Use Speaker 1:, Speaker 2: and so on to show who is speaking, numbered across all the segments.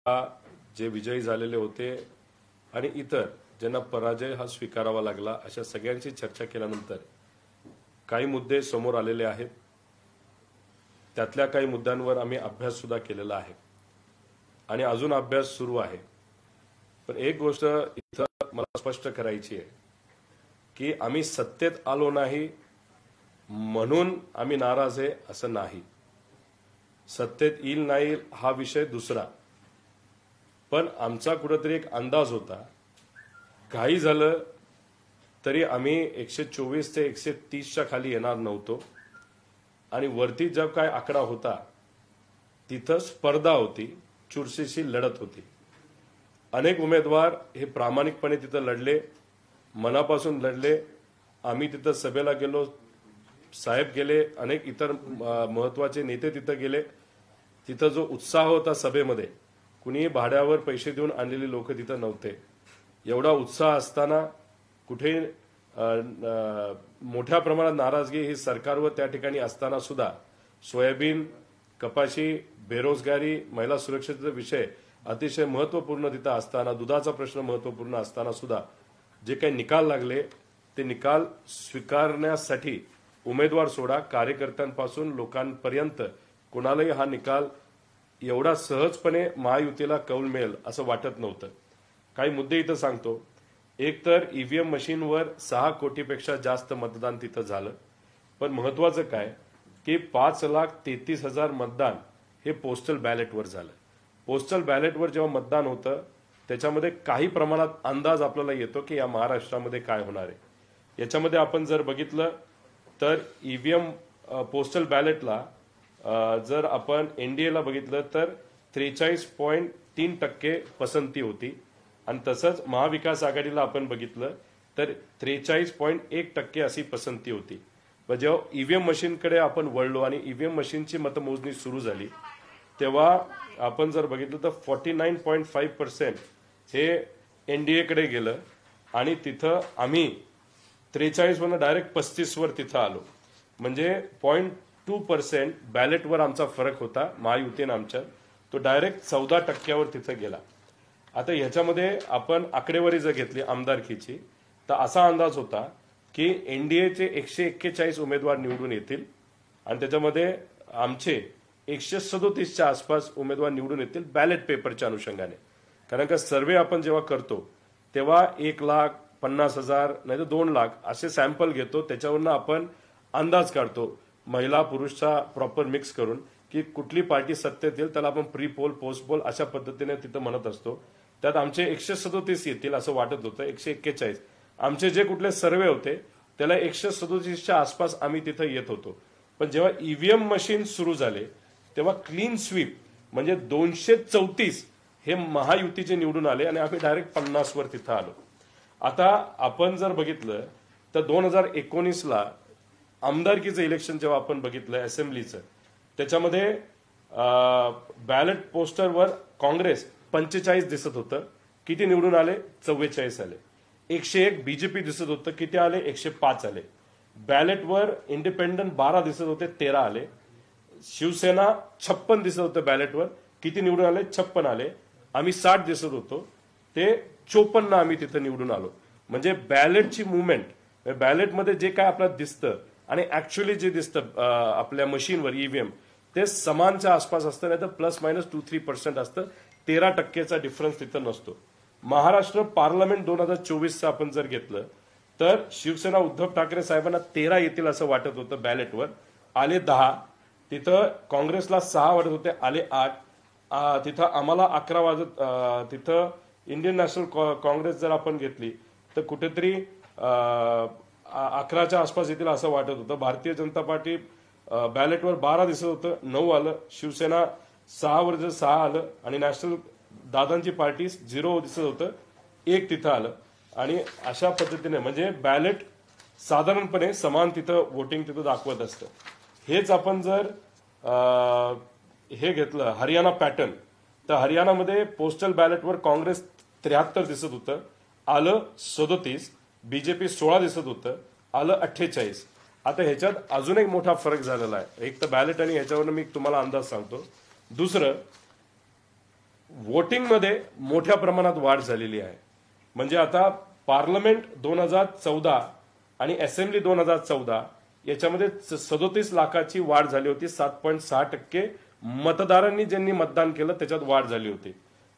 Speaker 1: जे विजयी झालेले होते आणि इतर ज्यांना पराजय हा स्वीकारावा लागला अशा सगळ्यांची चर्चा केल्यानंतर काही मुद्दे समोर आलेले आहेत। त्यातल्या काही मुद्द्यांवर आम्ही अभ्यास सुद्धा केलेला आहे आणि अजून अभ्यास सुरू आहे। पण एक गोष्ट इथं मला स्पष्ट करायची आहे की आम्ही सत्तेत आलो नाही म्हणून आम्ही नाराज आहे असं नाही। सत्तेत येईल नाही हा विषय दुसरा, पण आमचा कुठेतरी एक अंदाज होता काही झालं तरी आम्ही 124 ते 130 च्या खाली येणार नव्हतो आणि वरती जब काय आकडा होता तिथं स्पर्धा होती, चुरशीची लढत होती। अनेक उमेदवार हे प्रामाणिकपणे तिथं लढले, मनापासून लढले। आम्ही तिथं सभेला गेलो, साहेब गेले, अनेक इतर महत्त्वाचे नेते तिथं गेले। तिथं जो उत्साह होता सभेमध्ये, कुणी भाड्यावर पैसे देऊन आणलेली लोक तिथं नव्हते। एवढा उत्साह असताना कुठे मोठ्या प्रमाणात नाराजगी ही सरकारवर त्या ठिकाणी असताना सुद्धा सोयाबीन, कपाशी, बेरोजगारी, महिला सुरक्षेचा विषय अतिशय महत्त्वपूर्ण तिथं असताना, दुधाचा प्रश्न महत्त्वपूर्ण असताना सुद्धा जे काही निकाल लागले ते निकाल स्वीकारण्यासाठी उमेदवार सोडा, कार्यकर्त्यांपासून लोकांपर्यंत कोणालाही हा निकाल एवढा सहजपणे महायुतीला कौल मिळेल असं वाटत नव्हतं। काही मुद्दे इथं सांगतो। एक तर ईव्हीएम मशीनवर 6 कोटीपेक्षा जास्त मतदान तिथं झालं, पण महत्त्वाचं काय की 5,33,000 मतदान हे पोस्टल बॅलेटवर झालं। पोस्टल बॅलेटवर जेव्हा मतदान होतं त्याच्यामध्ये काही प्रमाणात अंदाज आपल्याला येतो की या महाराष्ट्रामध्ये काय होणार आहे। याच्यामध्ये आपण जर बघितलं तर ईव्हीएम पोस्टल बॅलेटला जर आपण एनडीएला बघितलं तर 43.3% पसंती होती आणि तसंच महाविकास आघाडीला आपण बघितलं तर 43.1% अशी पसंती होती। पण जेव्हा ईव्हीएम मशीनकडे आपण वळलो आणि ईव्हीएम मशीनची मतमोजणी सुरू झाली तेव्हा आपण जर बघितलं तर 49.5% हे एनडीएकडे गेलं आणि तिथं आम्ही 43 वरून डायरेक्ट 35 वर तिथं आलो। म्हणजे 0.2% बॅलेटवर आमचा फरक होता महायुतीने आमच्या, तो डायरेक्ट 14% तिथं गेला। आता ह्याच्यामध्ये आपण आकडेवारी जर घेतली आमदारकीची तर असा अंदाज होता की एनडीएचे 141 उमेदवार निवडून येतील आणि त्याच्यामध्ये आमचे 137 च्या आसपास उमेदवार निवडून येतील बॅलेट पेपरच्या अनुषंगाने। कारण का सर्वे आपण जेव्हा करतो तेव्हा 1,50,000 नाही तर 2 लाख असे सॅम्पल घेतो, त्याच्यावरनं आपण अंदाज काढतो महिला पुरुषचा प्रॉपर मिक्स करून की कुठली पार्टी सत्तेत येईल, त्याला आपण प्री पोल पोस्ट पोल अशा पद्धतीने तिथं म्हणत असतो। त्यात आमचे 137 येतील असं वाटत होतं, 141 आमचे जे कुठले सर्वे होते त्याला 137 च्या आसपास आम्ही तिथं येत होतो। पण जेव्हा ईव्हीएम मशीन सुरू झाले तेव्हा क्लीन स्वीप म्हणजे 234 हे महायुतीचे निवडून आले आणि आम्ही डायरेक्ट 50 वर तिथं आलो। आता आपण जर बघितलं तर 2019ला आमदारकीचं इलेक्शन जेव्हा आपण बघितलं असेंब्लीचं, त्याच्यामध्ये बॅलेट पोस्टरवर काँग्रेस 45 दिसत होतं, किती निवडून आले 44 आले। 101 बीजेपी दिसत होतं, किती आले 105 आले। बॅलेटवर इंडिपेंडंट 12 दिसत होते, 13 आले। शिवसेना 56 दिसत होतं बॅलेटवर, किती निवडून आले 56 आले। आम्ही 60 दिसत होतो, ते 54 आम्ही तिथं निवडून आलो। म्हणजे बॅलेटची मुवमेंट, बॅलेटमध्ये जे काय आपल्याला दिसतं आणि ऍक्च्युअली जे दिसतं आपल्या मशीनवर ईव्हीएम ते समानच्या आसपास असतं, नाही तर प्लस मायनस 2-3% असतं, 13%चा डिफरन्स तिथं नसतो। महाराष्ट्र पार्लमेंट 2024चं आपण जर घेतलं तर शिवसेना उद्धव ठाकरे साहेबांना 13 येतील असं वाटत होतं बॅलेटवर, आले 10। तिथं काँग्रेसला 6 वाटत होते, आले 8। तिथं आम्हाला 11 वाजत, तिथं इंडियन नॅशनल काँग्रेस जर आपण घेतली तर कुठेतरी 11च्या आसपास येतील असं वाटत होतं। भारतीय जनता पार्टी बॅलेटवर 12 दिसत होतं, 9 आलं। शिवसेना 6 वर 6 आलं आणि नॅशनल दादांची पार्टी 0 दिसत होतं, 1 तिथं आलं। आणि अशा पद्धतीने म्हणजे बॅलेट साधारणपणे समान तिथं वोटिंग तिथं दाखवत असतं। हेच आपण जर हे घेतलं हरियाणा पॅटर्न, तर हरियाणामध्ये पोस्टल बॅलेटवर काँग्रेस 73 दिसत होतं, आलं 37। बीजेपी 16 दिसत होतं, आलं 48। आता ह्याच्यात अजून एक मोठा फरक झालेला आहे। एक तर बॅलेट आणि ह्याच्यावरून मी तुम्हाला अंदाज सांगतो। दुसरं वोटिंगमध्ये मोठ्या प्रमाणात वाढ झालेली आहे. म्हणजे आता पार्लमेंट 2014 आणि असेंब्ली 2014 याच्यामध्ये 37 लाखाची वाढ झाली होती. 7.6% मतदारांनी ज्यांनी मतदान केलं त्याच्यात वाढ झाली होती.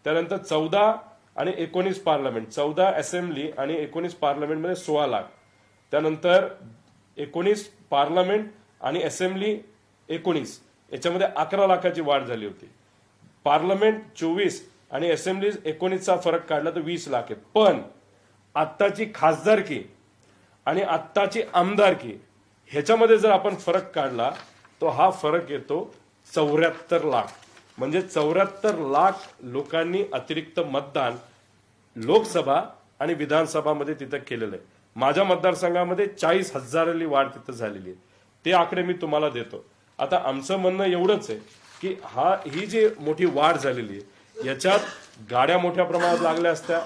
Speaker 1: त्यानंतर 14 आणि 19 पार्लमेंट, 14 असेंब्ली आणि 19 पार्लमेंटमध्ये 16 लाख. त्यानंतर 19 पार्लमेंट आणि असेंब्ली 19 याच्यामध्ये 11 लाखाची वाढ झाली होती. पार्लमेंट 24 आणि असेंब्ली 19चा फरक काढला तर 20 लाख आहे. पण आत्ताची खासदारकी आणि आत्ताची आमदारकी ह्याच्यामध्ये जर आपण फरक काढला तो हा फरक येतो 74 लाख. म्हणजे 74 लाख लोकांनी अतिरिक्त मतदान लोकसभा आणि विधानसभामध्ये तिथं केलेलं आहे. माझ्या मतदारसंघामध्ये 40,000ली वाढ तिथं झालेली आहे. ते आकडे मी तुम्हाला देतो. आता आमचं म्हणणं एवढंच आहे की ही जी मोठी वाढ झालेली आहे याच्यात गाड्या मोठ्या प्रमाणात लागल्या असत्या.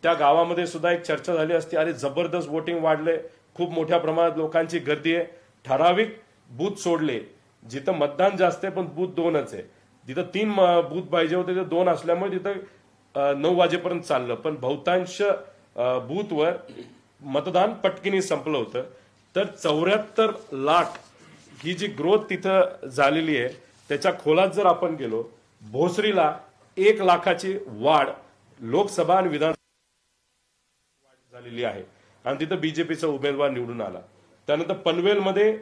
Speaker 1: त्या गावामध्ये सुद्धा एक चर्चा झाली असती, अरे जबरदस्त वोटिंग वाढले, खूप मोठ्या प्रमाणात लोकांची गर्दी आहे. ठराविक बूथ सोडले जिथं मतदान जास्त आहे पण बूथ 2च आहे. जिथं 3 बूथ पाहिजे होते तिथं 2 असल्यामुळे तिथं 9 वाजेपर्यंत चाललं. पण बहुतांश बूथवर मतदान पटकिनी संपलं होतं. तर 74 लाख ही जी ग्रोथ तिथं झालेली आहे त्याच्या खोलात जर आपण गेलो, भोसरीला 1 लाखाची वाढ लोकसभा आणि विधानसभा झालेली आहे आणि तिथं बीजेपीचा उमेदवार निवडून आला. त्यानंतर पनवेलमध्ये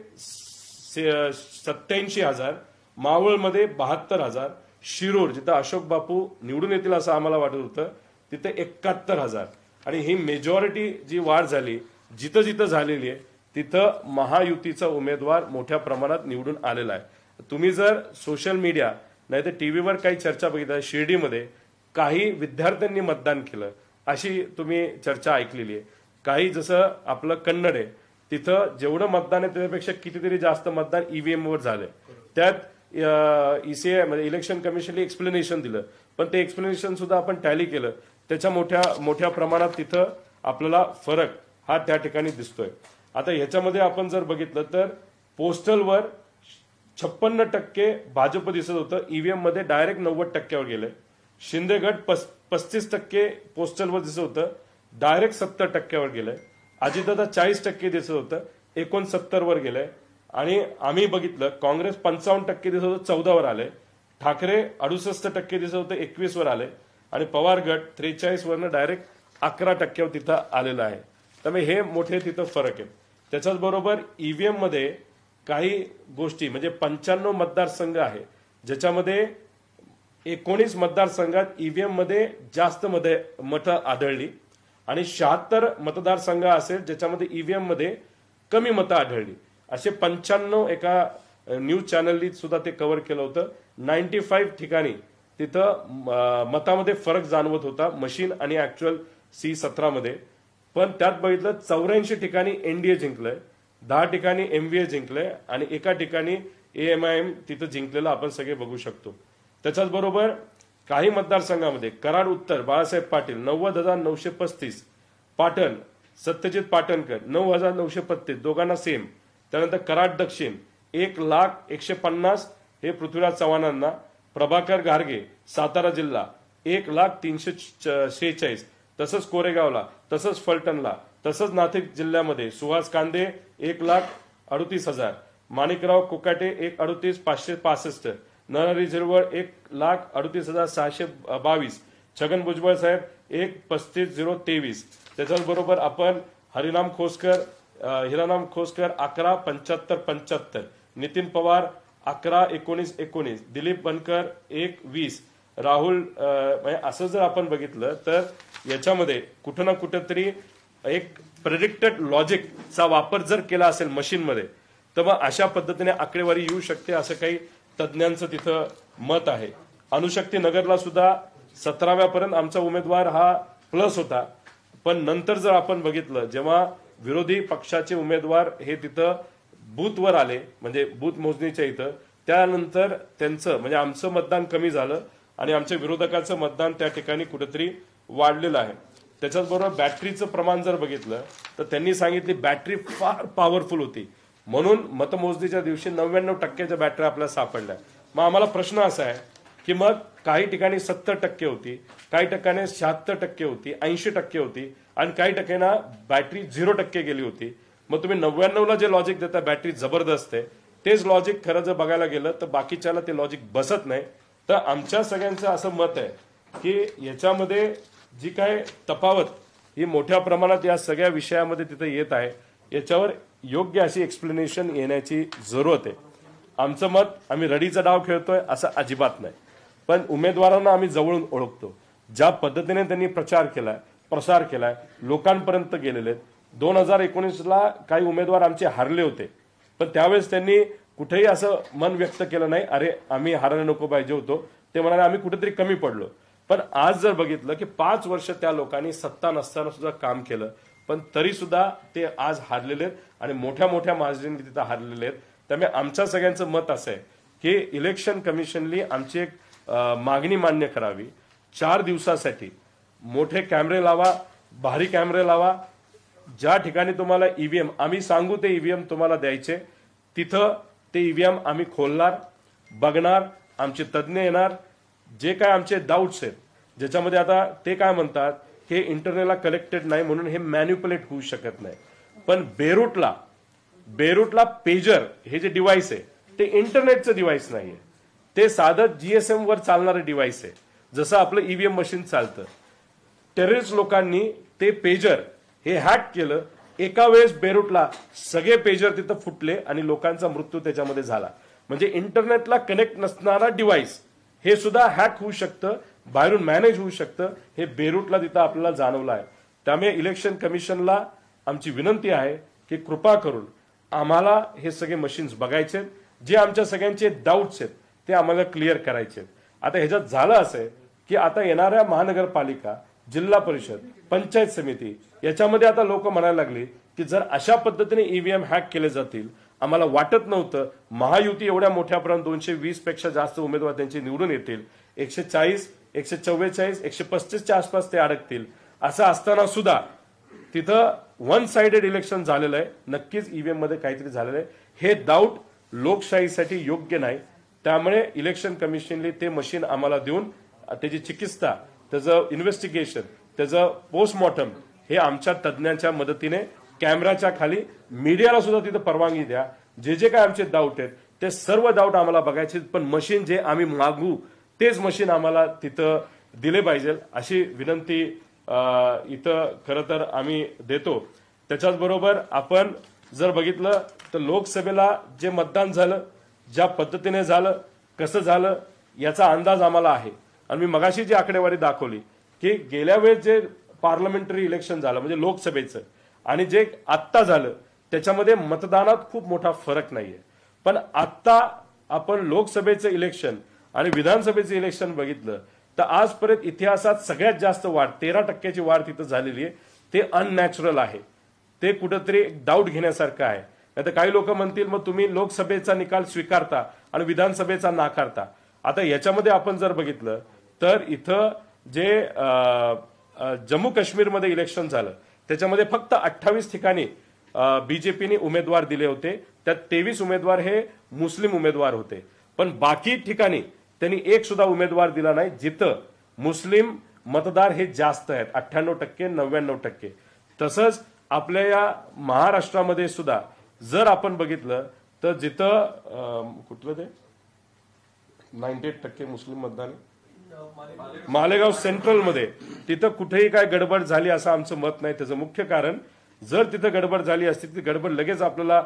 Speaker 1: 87,000, मावळमध्ये 72,000, शिरूर जिथं अशोक बापू निवडून येतील असं आम्हाला वाटत होतं तिथे 71,000. आणि ही मेजॉरिटी जी वाढ झाली जिथं जिथं झालेली आहे तिथं महायुतीचा उमेदवार मोठ्या प्रमाणात निवडून आलेला आहे. तुम्ही जर सोशल मीडिया नाही तर टीव्हीवर काही चर्चा बघितल्या, शिर्डीमध्ये काही विद्यार्थ्यांनी मतदान केलं अशी तुम्ही चर्चा ऐकलेली आहे. काही जसं आपलं कन्नड आहे तिथं जेवढं मतदान आहे त्याच्यापेक्षा कितीतरी जास्त मतदान ईव्हीएम वर झालंय. त्यात ईसीआय म्हणजे इलेक्शन कमिशनने एक्सप्लेनेशन दिलं, पण ते एक्सप्लेनेशन सुद्धा आपण टॅली केलं. त्याच्या मोठ्या प्रमाणात तिथं आपल्याला फरक हा त्या ठिकाणी दिसतोय. आता ह्याच्यामध्ये आपण जर बघितलं तर पोस्टलवर 56% भाजप दिसत होतं, ईव्हीएम मध्ये डायरेक्ट 90%वर गेलंय. शिंदे गट 35% पोस्टलवर दिसत होतं, डायरेक्ट 70%वर गेलंय. अजितदादा 40% दिसत होतं, 69 वर गेलंय. आणि आम्ही बघितलं काँग्रेस 55% दिसत होतं, 14 वर आले. ठाकरे 68% दिसत होतं, 21 वर आले. आणि पवार गट 43 वरनं डायरेक्ट 11%वर तिथं आलेलं आहे. त्यामुळे हे मोठे तिथं फरक आहे. त्याच्याच बरोबर ईव्हीएम मध्ये काही गोष्टी म्हणजे 95 मतदारसंघ आहे ज्याच्यामध्ये 19 मतदारसंघात ईव्हीएम मध्ये जास्त मतं आढळली आणि 76 मतदारसंघ असेल ज्याच्यामध्ये ईव्हीएम मध्ये कमी मतं आढळली. असे 95 एका न्यूज चॅनलनी सुद्धा ते कव्हर केलं होतं. 95 ठिकाणी तिथं मतामध्ये फरक जाणवत होता मशीन आणि ऍक्च्युअल C17 मध्ये. पण त्यात बघितलं 84 ठिकाणी एनडीए जिंकलंय, 10 ठिकाणी एमव्हीए जिंकलंय आणि एका ठिकाणी AMIM तिथं जिंकलेलं आपण सगळे बघू शकतो. त्याच्याच बरोबर काही मतदारसंघामध्ये कराड उत्तर बाळासाहेब पाटील 90,935, पाटण सत्यजित पाटणकर 9,935, दोघांना सेम. त्यानंतर कराड दक्षिण 1,01,50 हे पृथ्वीराज चव्हाणांना. प्रभाकर घारगे सातारा जिल्हा 1,03,46, तसंच कोरेगावला, तसंच फलटणला, तसंच नाशिक जिल्ह्यामध्ये सुहास कांदे 1,38,000, माणिकराव कोकाटे 1,38,565, नरहरी झिरवळ 1,38,622, छगन भुजबळ साहेब 1,35,023. त्याच्याबरोबर आपण हिरानाम खोसकर 11,75,75, नितीन पवार 11,19,19, दिलीप बनकर 1,20, राहुल असं जर आपण बघितलं तर याच्यामध्ये कुठं ना कुठंतरी एक प्रेडिक्टेड लॉजिकचा वापर जर केला असेल मशीनमध्ये तर मग अशा पद्धतीने आकडेवारी येऊ शकते असं काही तज्ज्ञांचं तिथं मत आहे. अणुशक्ती नगरला सुद्धा 17व्या पर्यंत आमचा उमेदवार हा प्लस होता. पण नंतर जर आपण बघितलं जेव्हा विरोधी पक्षाचे उमेदवार हे तिथं बूथवर आले म्हणजे बूथ मोजणीच्या इथं, त्यानंतर त्यांचं म्हणजे आमचं मतदान कमी झालं आणि आमच्या विरोधकाचं मतदान त्या ठिकाणी कुठेतरी वाढलेलं आहे. त्याच्याच बरोबर बॅटरीचं प्रमाण जर बघितलं तर त्यांनी सांगितली बॅटरी फार पॉवरफुल होती म्हणून मतमोजणीच्या दिवशी 99% बॅटरी आपल्याला सापडल्या. मग आम्हाला प्रश्न असा आहे की मग काही ठिकाणी 70% होती, काही ठिकाणी 76% होती, 80% होती आणि काही ठिकाणी बॅटरी 0% गेली होती. मग तुम्ही 99ला जे लॉजिक देता बॅटरी जबरदस्त आहे, तेच लॉजिक खरं जर बघायला गेलं तर बाकीच्याला ते लॉजिक बसत नाही. तर आमच्या सगळ्यांचं असं मत आहे की याच्यामध्ये जी काय तफावत ही मोठ्या प्रमाणात या सगळ्या विषयामध्ये तिथे येत आहे, याच्यावर योग्य अशी एक्सप्लेनेशन येण्याची जरूरत आहे. आमचं मत, आम्ही रडीचा डाव खेळतोय असं अजिबात नाही, पण उमेदवारांना आम्ही जवळून ओळखतो. ज्या पद्धतीने त्यांनी प्रचार केलाय, प्रसार केलाय, लोकांपर्यंत गेलेले आहेत. 2019ला काही उमेदवार आमचे हारले होते, पण त्यावेळेस त्यांनी कुठेही असं मन व्यक्त केलं नाही, अरे आम्ही हारायला नको पाहिजे होतो. ते म्हणाले आम्ही कुठेतरी कमी पडलो. पण आज जर बघितलं की 5 वर्ष त्या लोकांनी सत्ता नसताना सुद्धा काम केलं, पण तरी सुद्धा ते आज हारलेले आहेत आणि मोठ्या मोठ्या मार्जिनने तिथं हारलेले आहेत. त्यामुळे आमच्या सगळ्यांचं मत असं आहे की इलेक्शन कमिशननी आमची एक मागणी मान्य करावी. 4 दिवसासाठी मोठे कॅमेरे लावा, भारी कॅमेरे लावा. ज्या ठिकाणी तुम्हाला ईव्हीएम आम्ही सांगू ते ईव्हीएम तुम्हाला द्यायचे, तिथं ते ईव्हीएम आम्ही खोलणार, बघणार, आमचे तज्ज्ञ येणार. जे काय आमचे डाऊट्स आहेत, ज्याच्यामध्ये आता ते काय म्हणतात की इंटरनेटला कलेक्टेड नाही म्हणून हे मॅन्युप्युलेट होऊ शकत नाही, पण बेरूटला पेजर हे जे डिव्हाइस आहे ते इंटरनेटचं डिव्हाइस नाहीये, ते साधं जीएसएम वर चालणारं डिव्हाइस आहे, जसं आपलं ईव्हीएम मशीन चालतं. टेररिस्ट लोकांनी ते पेजर हे हॅक केलं. एका वेळेस बेरूटला सगळे पेजर तिथं फुटले आणि लोकांचा मृत्यू त्याच्यामध्ये झाला. म्हणजे इंटरनेटला कनेक्ट नसणारा डिव्हाइस हे सुद्धा हॅक होऊ शकतं, बाहेरून मॅनेज होऊ शकतं. हे बेरूटला तिथं आपल्याला जाणवलं आहे. त्यामुळे इलेक्शन कमिशनला आमची विनंती आहे की कृपा करून आम्हाला हे सगळे मशीन्स बघायचे, जे आमच्या सगळ्यांचे डाऊट्स आहेत ते आम्हाला क्लिअर करायचे. आता ह्याच्यात झालं असं आहे की आता येणाऱ्या महानगरपालिका, जिल्हा परिषद, पंचायत समिती याच्यामध्ये आता लोक म्हणायला लागली की जर अशा पद्धतीने ईव्हीएम हॅक केले जातील, आम्हाला वाटत नव्हतं महायुती एवढ्या मोठ्यापर्यंत 220 पेक्षा जास्त उमेदवार त्यांचे निवडून येतील, 140, 144, 135च्या आसपास ते अडकतील. असं असताना सुद्धा तिथं वन साइडेड इलेक्शन झालेलं आहे. नक्कीच ईव्हीएम मध्ये काहीतरी झालेलं आहे. हे डाऊट लोकशाहीसाठी योग्य नाही. त्यामुळे इलेक्शन कमिशनने ते मशीन आम्हाला देऊन त्याची चिकित्सा, त्याचं इन्व्हेस्टिगेशन, त्याचं पोस्टमॉर्टम हे आमच्या तज्ज्ञांच्या मदतीने कॅमेराच्या खाली मीडियाला सुद्धा तिथं परवानगी द्या. जे जे काय आमचे डाऊट आहेत ते सर्व डाऊट आम्हाला बघायचे, पण मशीन जे आम्ही मागू तेच मशीन आम्हाला तिथं दिले पाहिजे अशी विनंती इथं खरं तर आम्ही देतो. त्याच्याच बरोबर आपण जर बघितलं तर लोकसभेला जे मतदान झालं, ज्या पद्धतीने झालं, कसं झालं याचा अंदाज आम्हाला आहे. आणि मी मगाशी जी आकडेवारी दाखवली की गेल्या वेळेस जे पार्लमेंटरी इलेक्शन झालं म्हणजे लोकसभेचं आणि जे आत्ता झालं त्याच्यामध्ये मतदानात खूप मोठा फरक नाहीये. पण आत्ता आपण लोकसभेचं इलेक्शन आणि विधानसभेचं इलेक्शन बघितलं तर आजपर्यंत इतिहासात सगळ्यात जास्त वाढ 13%ची वाढ तिथं झालेली आहे. ते अननॅचरल आहे. ते कुठंतरी डाऊट घेण्यासारखं आहे. नाहीतर काही लोक म्हणतील मग तुम्ही लोकसभेचा निकाल स्वीकारता आणि विधानसभेचा नाकारता. आता याच्यामध्ये आपण जर बघितलं तर इथं जे जम्मू काश्मीरमध्ये इलेक्शन झालं त्याच्यामध्ये फक्त 28 ठिकाणी बीजेपीने उमेदवार दिले होते. त्यात 23 उमेदवार हे मुस्लिम उमेदवार होते. पण बाकी ठिकाणी त्यांनी एक सुद्धा उमेदवार दिला नाही जिथं मुस्लिम मतदार हे जास्त आहेत, 98%, 99%. तसंच आपल्या या महाराष्ट्रामध्ये सुद्धा जर आपण बघितलं तर जिथं कुठलं ते 98% मुस्लिम मतदार, मालेगाव सेंट्रलमध्ये तिथं कुठेही काय गडबड झाली असं आमचं मत नाही. त्याचं मुख्य कारण जर तिथं गडबड झाली असती ती गडबड लगेच आपल्याला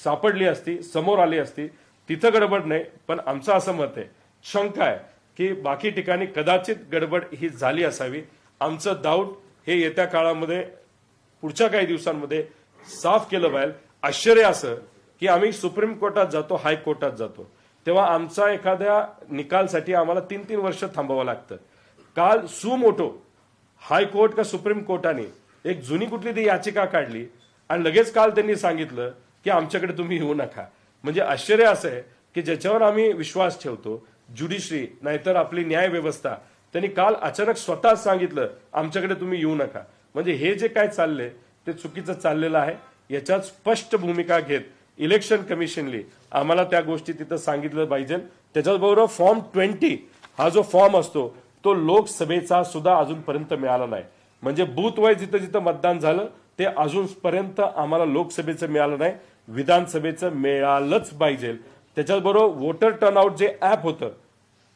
Speaker 1: सापडली असती, समोर आली असती. तिथं गडबड नाही. पण आमचं असं मत आहे, शंका आहे की बाकी ठिकाणी कदाचित गडबड ही झाली असावी. आमचं डाऊट हे येत्या काळामध्ये पुढच्या काही दिवसांमध्ये साफ केलं पाहिजे. आश्चर्य असं की आम्ही सुप्रीम कोर्टात जातो, हायकोर्टात जातो, तेव्हा आमचा एखाद्या निकालसाठी आम्हाला 3-3 वर्ष थांबावं लागतं. काल सुमोटो हायकोर्ट का सुप्रीम कोर्टाने एक जुनी कुठली ती याचिका काढली आणि लगेच काल त्यांनी सांगितलं की आमच्याकडे तुम्ही येऊ नका. म्हणजे आश्चर्य असं आहे की ज्याच्यावर आम्ही विश्वास ठेवतो, ज्युडिशरी नाहीतर आपली न्याय व्यवस्था, त्यांनी काल अचानक स्वतः सांगितलं आमच्याकडे तुम्ही येऊ नका. म्हणजे हे जे काय चाललंय ते चुकीचं चाललेलं आहे. याच्यात स्पष्ट भूमिका घेत इलेक्शन कमिशनली आम्हाला त्या गोष्टी तिथं सांगितलं पाहिजे. त्याच्याचबरोबर फॉर्म 20 हा जो फॉर्म असतो तो लोकसभेचा सुद्धा अजूनपर्यंत मिळाला नाही. म्हणजे बूथ वाईज जिथं जिथं मतदान झालं ते अजूनपर्यंत आम्हाला लोकसभेचं मिळालं नाही, विधानसभेचं मिळालंच पाहिजे. त्याच्याचबरोबर वोटर टर्नआउट जे ऍप होतं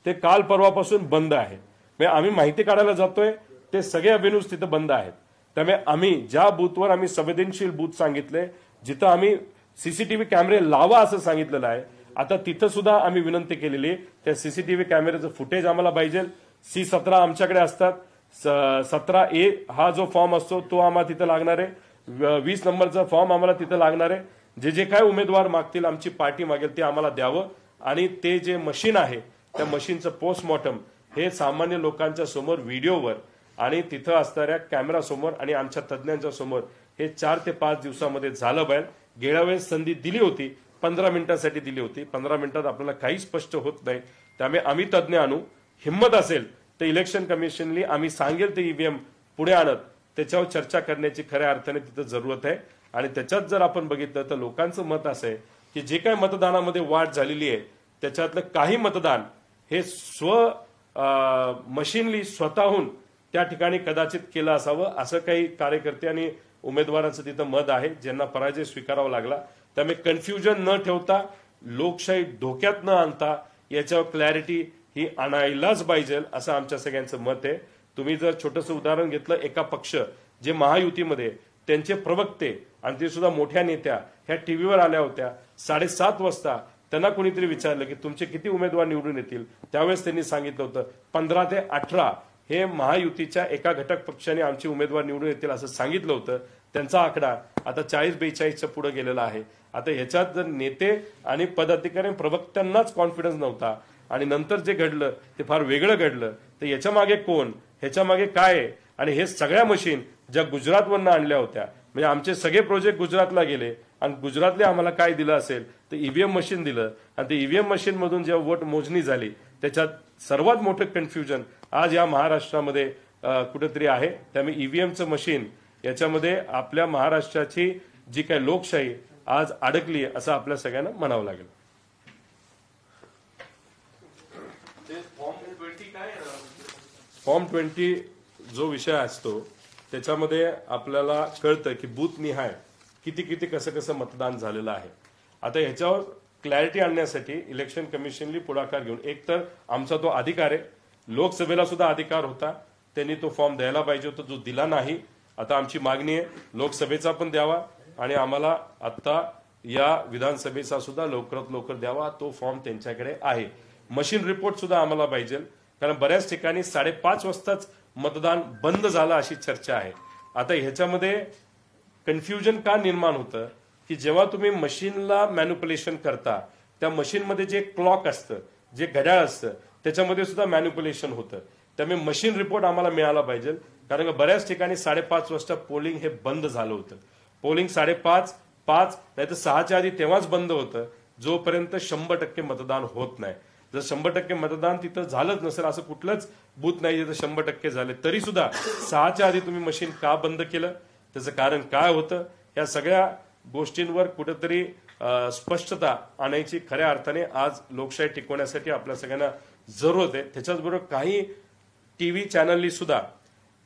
Speaker 1: ते काल परवापासून बंद आहे. म्हणजे आम्ही माहिती काढायला जातोय ते सगळे अव्हेन्यूज तिथं बंद आहेत. त्यामुळे आम्ही ज्या बूथवर आम्ही संवेदनशील बूथ सांगितले, जिथं आम्ही सीसीटीव्ही कॅमेरे लावा असं सांगितलेलं आहे, आता तिथं सुद्धा आम्ही विनंती केलेली आहे. त्या सीसीटीव्ही कॅमेऱ्याचं फुटेज आम्हाला पाहिजे. C17 आमच्याकडे असतात. 17A हा जो फॉर्म असतो तो आम्हाला तिथं लागणार आहे. 20 नंबरचा फॉर्म आम्हाला तिथं लागणार आहे. जे काय उमेदवार मागतील, आमची पार्टी मागेल ते आम्हाला द्यावं. आणि ते जे मशीन आहे त्या मशीनचं पोस्टमॉर्टम हे सामान्य लोकांच्या समोर व्हिडिओवर आणि तिथं असणाऱ्या कॅमेरा समोर आणि आमच्या तज्ज्ञांच्या समोर हे 4 ते 5 दिवसामध्ये झालं पाहिजे. गेल्या वेळेस संधी दिली होती, 15 मिनिटांसाठी दिली होती. 15 मिनिटात आपल्याला काही स्पष्ट होत नाही. त्यामुळे आम्ही तज्ज्ञ आणू, हिंमत असेल तर इलेक्शन कमिशनली आम्ही सांगेल ते ईव्हीएम पुढे आणत त्याच्यावर चर्चा करण्याची खऱ्या अर्थाने तिथं जरूरत आहे. आणि त्याच्यात जर आपण बघितलं तर लोकांचं मत असं आहे की जे काही मतदानामध्ये वाढ झालेली आहे त्याच्यातलं काही मतदान हे मशीनली स्वतःहून त्या ठिकाणी कदाचित केलं असावं, असं काही कार्यकर्ते आणि उमेदवारांचं तिथं मत आहे, ज्यांना पराजय स्वीकारावा लागला. त्यामुळे कन्फ्युजन न ठेवता, लोकशाही धोक्यात न आणता याच्यावर क्लॅरिटी ही आणायलाच पाहिजे असं आमच्या सगळ्यांचं मत आहे. तुम्ही जर छोटंसं उदाहरण घेतलं, एका पक्ष जे महायुतीमध्ये त्यांचे प्रवक्ते आणि ते सुद्धा मोठ्या नेत्या ह्या टीव्हीवर आल्या होत्या 7:30 वाजता. त्यांना कोणीतरी विचारलं की तुमचे किती उमेदवार निवडून येतील, त्यावेळेस त्यांनी सांगितलं होतं 15 ते 18 हे महायुतीच्या एका घटक पक्षाने आमचे उमेदवार निवडून येतील असं सांगितलं होतं. त्यांचा आकडा आता 40-42च्या पुढे गेलेला आहे. आता ह्याच्यात जर नेते आणि पदाधिकारी प्रवक्त्यांनाच कॉन्फिडन्स नव्हता आणि नंतर जे घडलं ते फार वेगळं घडलं, तर याच्या मागे कोण, ह्याच्या मागे काय आहे? आणि हे सगळ्या मशीन ज्या गुजरातवरनं आणल्या होत्या, म्हणजे आमचे सगळे प्रोजेक्ट गुजरातला गेले आणि गुजरातले आम्हाला काय दिलं असेल तर ईव्हीएम मशीन दिलं. आणि ते ईव्हीएम मशीन मधून जेव्हा वोट मोजणी झाली त्याच्यात सर्वात मोठं कन्फ्युजन आज या महाराष्ट्रामध्ये कुठेतरी आहे. त्यामुळे ईव्हीएमचं मशीन याच्यामध्ये आपल्या महाराष्ट्राची जी काही लोकशाही आज अडकली आहे असं आपल्या सगळ्यांना म्हणावं लागेल. फॉर्म 20 जो विषय असतो त्याच्यामध्ये आपल्याला कळतं की बूथ निहाय किती किती कसं कसं मतदान झालेलं आहे. आता ह्याच्यावर क्लॅरिटी आणण्यासाठी इलेक्शन कमिशननी पुढाकार घेऊन, एक तर आमचा तो अधिकार आहे, लोकसभेला सुद्धा अधिकार होता, त्यांनी तो फॉर्म द्यायला पाहिजे होता, जो दिला नाही. आता आमची मागणी आहे लोकसभेचा पण द्यावा आणि आम्हाला आता या विधानसभेचा सुद्धा लवकरात लवकर द्यावा. तो फॉर्म त्यांच्याकडे आहे. मशीन रिपोर्ट सुद्धा आम्हाला पाहिजे, कारण बऱ्याच ठिकाणी 5:30 वाजताच मतदान बंद झालं अशी चर्चा आहे. आता ह्याच्यामध्ये कन्फ्युजन का निर्माण होतं की जेव्हा तुम्ही मशीनला मॅन्युप्युलेशन करता त्या मशीनमध्ये जे क्लॉक असतं, जे घड्याळ असतं, त्याच्यामध्ये सुद्धा मॅन्युप्युलेशन होतं. त्यामुळे मशीन रिपोर्ट आम्हाला मिळाला पाहिजे, कारण बऱ्याच ठिकाणी 5:30 वाजता पोलिंग हे बंद झालं होतं. पोलिंग 5:30, 5 नाही तर 6च्या आधी तेव्हाच बंद होतं जोपर्यंत 100% मतदान होत नाही. जर 100% मतदान तिथं झालंच नसेल, असं कुठलंच बूथ नाही जिथं 100% झाले, तरी सुद्धा 6च्या आधी तुम्ही मशीन का बंद केलं, त्याचं कारण काय होतं, या सगळ्या गोष्टींवर कुठेतरी स्पष्टता आणायची खऱ्या अर्थाने आज लोकशाही टिकवण्यासाठी आपल्या सगळ्यांना जरूरत आहे. त्याच्याचबरोबर काही टीव्ही चॅनलनी सुद्धा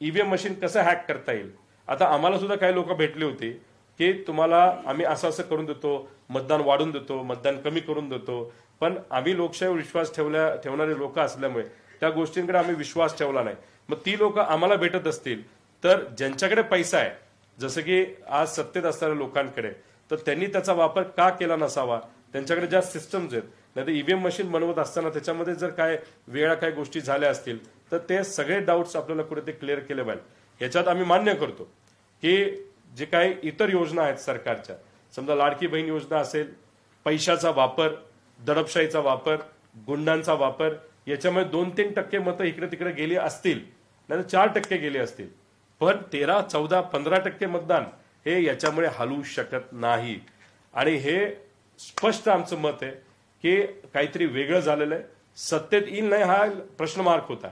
Speaker 1: ईव्हीएम मशीन कसं हॅक करता येईल. आता आम्हाला सुद्धा काही लोक भेटले होते की तुम्हाला आम्ही असं असं करून देतो, मतदान वाढून देतो, मतदान कमी करून देतो, पण आम्ही लोकशाहीवर विश्वास ठेवणारे लोक असल्यामुळे त्या गोष्टींकडे आम्ही विश्वास ठेवला नाही. मग ती लोक आम्हाला भेटत असतील तर ज्यांच्याकडे पैसा आहे, जसं की आज सत्तेत असणाऱ्या लोकांकडे, तर त्यांनी त्याचा वापर का केला नसावा. त्यांच्याकडे ज्या सिस्टम्स आहेत, नाही तर ईव्हीएम मशीन बनवत असताना त्याच्यामध्ये जर काय वेगळ्या काही गोष्टी झाल्या असतील तर ते सगळे डाऊट्स आपल्याला कुठे ते क्लिअर केले पाहिजे. याच्यात आम्ही मान्य करतो की जे काही इतर योजना आहेत सरकारच्या, समजा लाडकी बहीण योजना असेल, पैशाचा वापर, दडपशाहीचा वापर, गुंडांचा वापर, याच्यामुळे 2-3% मतं इकडे तिकडे गेली असतील, नाही तर 4% गेली असतील, पण 13, 14, 15% मतदान हे याच्यामुळे हलवू शकत नाही. आणि हे स्पष्ट आमचं मत आहे की काहीतरी वेगळं झालेलं आहे. सत्तेत येईल नाही हा प्रश्न मार्क होता,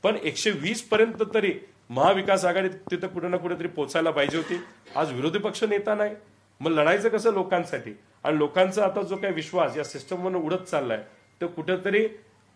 Speaker 1: पण 120 पर्यंत तरी महाविकास आघाडी तिथं कुठे ना कुठेतरी पोचायला पाहिजे होती. आज विरोधी पक्ष नेता नाही, मग लढायचं कसं लोकांसाठी. आणि लोकांचा आता जो काही विश्वास या सिस्टमवरून उडत चाललाय तो कुठेतरी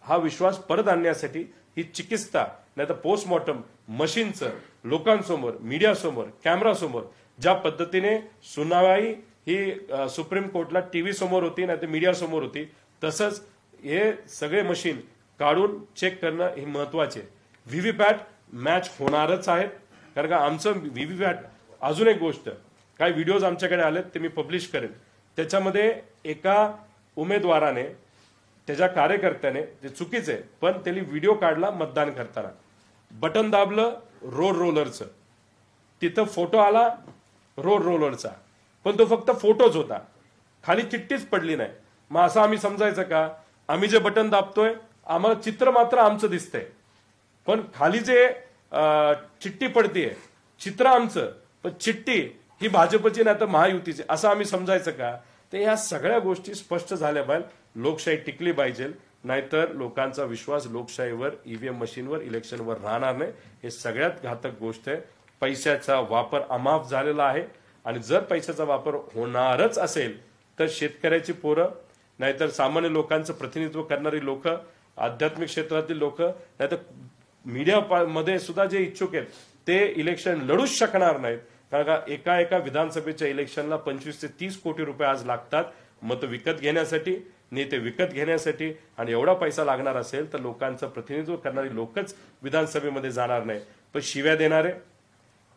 Speaker 1: हा विश्वास परत आणण्यासाठी ही चिकित्सा नाही तर पोस्टमॉर्टम मशीनचं लोकांसमोर, मीडियासमोर, कॅमेरासमोर ज्या पद्धतीने सुनावणी ही सुप्रीम कोर्टला टीव्ही समोर होती नाही तर मीडिया समोर होती, तसंच हे सगळे मशीन काढून चेक करणं हे महत्वाचे. व्हीव्हीपॅट मॅच होणारच आहेत, कारण का आमचं व्हीव्हीपॅट. अजून एक गोष्ट, काही व्हिडिओज आमच्याकडे आलेत ते मी पब्लिश करेन. त्याच्यामध्ये एका उमेदवाराने त्याच्या कार्यकर्त्याने, ते चुकीचं आहे पण त्यांनी व्हिडिओ काढला मतदान करताना, बटन दाबलं रोड रोलरचं, तिथं फोटो आला रोड रोलरचा, पण तो फक्त फोटोच होता, खाली चिठ्ठीच पडली नाही. मग असं आम्ही समजायचं का आम्ही जे बटन दाबतोय आम्हाला चित्र मात्र आमचं दिसतंय, पण खाली जे चिठ्ठी पडतीये चित्र आमचं पण चिठ्ठी ही भाजपची नाही तर महायुतीची, असं आम्ही समजायचं का? तर ह्या सगळ्या गोष्टी स्पष्ट झाल्या पाहिजे, लोकशाही टिकली पाहिजे, नाहीतर लोकांचा विश्वास लोकशाहीवर, ईव्हीएम मशीनवर, इलेक्शनवर राहणार नाही. हे सगळ्यात घातक गोष्ट आहे. पैशाचा वापर अमाप झालेला आहे आणि जर पैशाचा वापर होणारच असेल तर शेतकऱ्याची पोरं, नाहीतर सामान्य लोकांचं प्रतिनिधित्व करणारी लोक, आध्यात्मिक क्षेत्रातील लोक, नाहीतर मीडिया मध्ये सुद्धा जे इच्छुक आहेत ते इलेक्शन लढूच शकणार नाहीत. कारण का एका विधानसभेच्या इलेक्शनला 25 ते 30 कोटी रुपये आज लागतात मतं विकत घेण्यासाठी, नेते विकत घेण्यासाठी. आणि एवढा पैसा लागणार असेल तर लोकांचं प्रतिनिधित्व करणारी लोकच विधानसभेमध्ये जाणार नाही, पण शिव्या देणारे,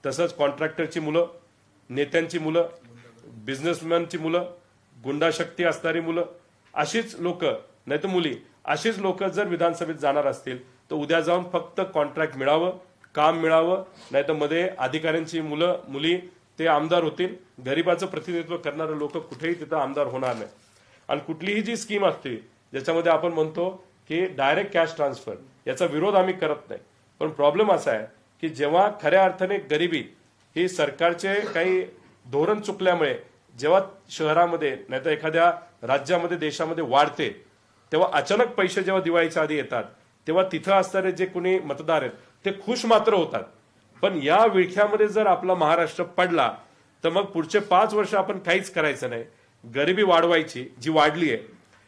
Speaker 1: तसंच कॉन्ट्रॅक्टरची मुलं, नेत्यांची मुलं, बिझनेसमॅनची मुलं, गुंडाशक्ती असणारी मुलं, अशीच लोक नाही तर मुली, अशीच लोक जर विधानसभेत जाणार असतील तर उद्या जाऊन फक्त कॉन्ट्रॅक्ट मिळावं, काम मिळावं, नाही तर मध्ये अधिकाऱ्यांची मुलं मुली ते आमदार होतील. गरिबाचं प्रतिनिधित्व करणारे लोक कुठेही तिथं आमदार होणार नाही. आणि कुठलीही जी स्कीम असते ज्याच्यामध्ये आपण म्हणतो की डायरेक्ट कॅश ट्रान्सफर, याचा विरोध आम्ही करत नाही, पण प्रॉब्लेम असा आहे की जेव्हा खऱ्या अर्थाने गरिबी ही सरकारचे काही धोरण चुकल्यामुळे जेव्हा शहरामध्ये नाही तर एखाद्या राज्यामध्ये, देशामध्ये वाढते, तेव्हा अचानक पैसे जेव्हा दिवाळीच्या आधी येतात तेव्हा तिथं असणारे जे कोणी मतदार आहेत ते खुश मात्र होतात. पण या विळख्यामध्ये जर आपला महाराष्ट्र पडला तर मग पुढचे 5 वर्ष आपण काहीच करायचं नाही. गरिबी वाढवायची जी वाढली आहे,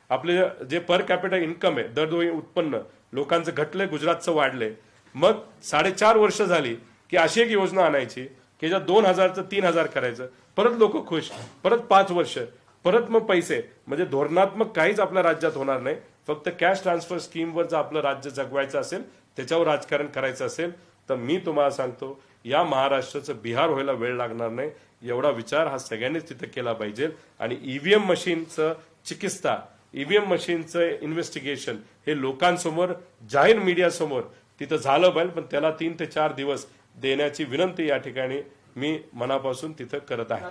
Speaker 1: आपले जे पर कॅपिटल इन्कम आहे, दरडोई उत्पन्न लोकांचं घटलंय, गुजरातचं वाढलंय. मग 4.5 वर्ष झाली की अशी एक योजना आणायची की ज्या 2,000चं 3,000 करायचं, परत लोक खुश, परत 5 वर्ष, परत मग पैसे. म्हणजे धोरणात्मक काहीच आपल्या राज्यात होणार नाही. फक्त कॅश ट्रान्सफर स्कीमवर जर आपलं राज्य जगवायचं असेल, त्याच्यावर राजकारण करायचं असेल तर मी तुम्हाला सांगतो या महाराष्ट्राचं बिहार व्हायला वेळ लागणार नाही. एवढा विचार हा सगळ्यांनीच तिथे केला पाहिजे. आणि ईव्हीएम मशीनचं चिकित्सा, ईव्हीएम मशीनचं इन्व्हेस्टिगेशन हे लोकांसमोर, जाहीर मीडियासमोर तिथं झालं पाहिजे. पण त्याला 3 ते 4 दिवस देण्याची विनंती या ठिकाणी मी मनापासून तिथं करत आहे.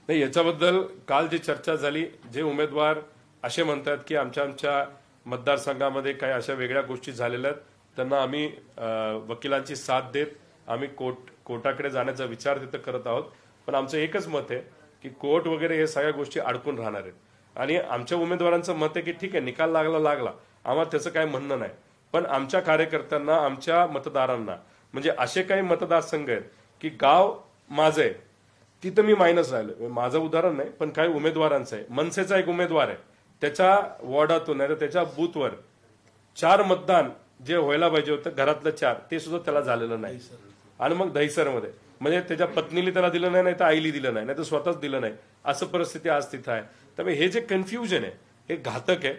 Speaker 1: नाही, याच्याबद्दल काल जी चर्चा झाली, जे उमेदवार असे म्हणतात की आमच्या मतदारसंघामध्ये काही अशा वेगळ्या गोष्टी झालेल्या आहेत, त्यांना आम्ही वकिलांची साथ देत आम्ही कोर्टाकडे जाण्याचा विचार तिथं करत आहोत. पण आमचं एकच मत आहे की कोर्ट वगैरे हे सगळ्या गोष्टी अडकून राहणार आहेत. आणि आमच्या उमेदवारांचं मत आहे की ठीक आहे, निकाल लागला, आम्हाला त्याचं काय म्हणणं नाही, पण आमच्या कार्यकर्त्यांना, आमच्या मतदारांना, म्हणजे असे काही मतदारसंघ आहेत की गाव माझं आहे तिथं मी मायनस राहिलो. माझं उदाहरण नाही पण काही उमेदवारांचं आहे. मनसेचा एक उमेदवार आहे, त्याच्या वॉर्डातून नाही तर त्याच्या बूथवर 4 मतदान जे व्हायला पाहिजे होतं घरातलं 4 ते सुद्धा त्याला झालेलं नाही. आणि मग दहिसरमध्ये म्हणजे त्याच्या पत्नीला त्याला दिलं नाही, नाही तर आईली दिलं नाही, नाही तर स्वतःच दिलं नाही, असं परिस्थिती आज तिथं आहे. त्यामुळे हे जे कन्फ्युजन आहे हे घातक आहे.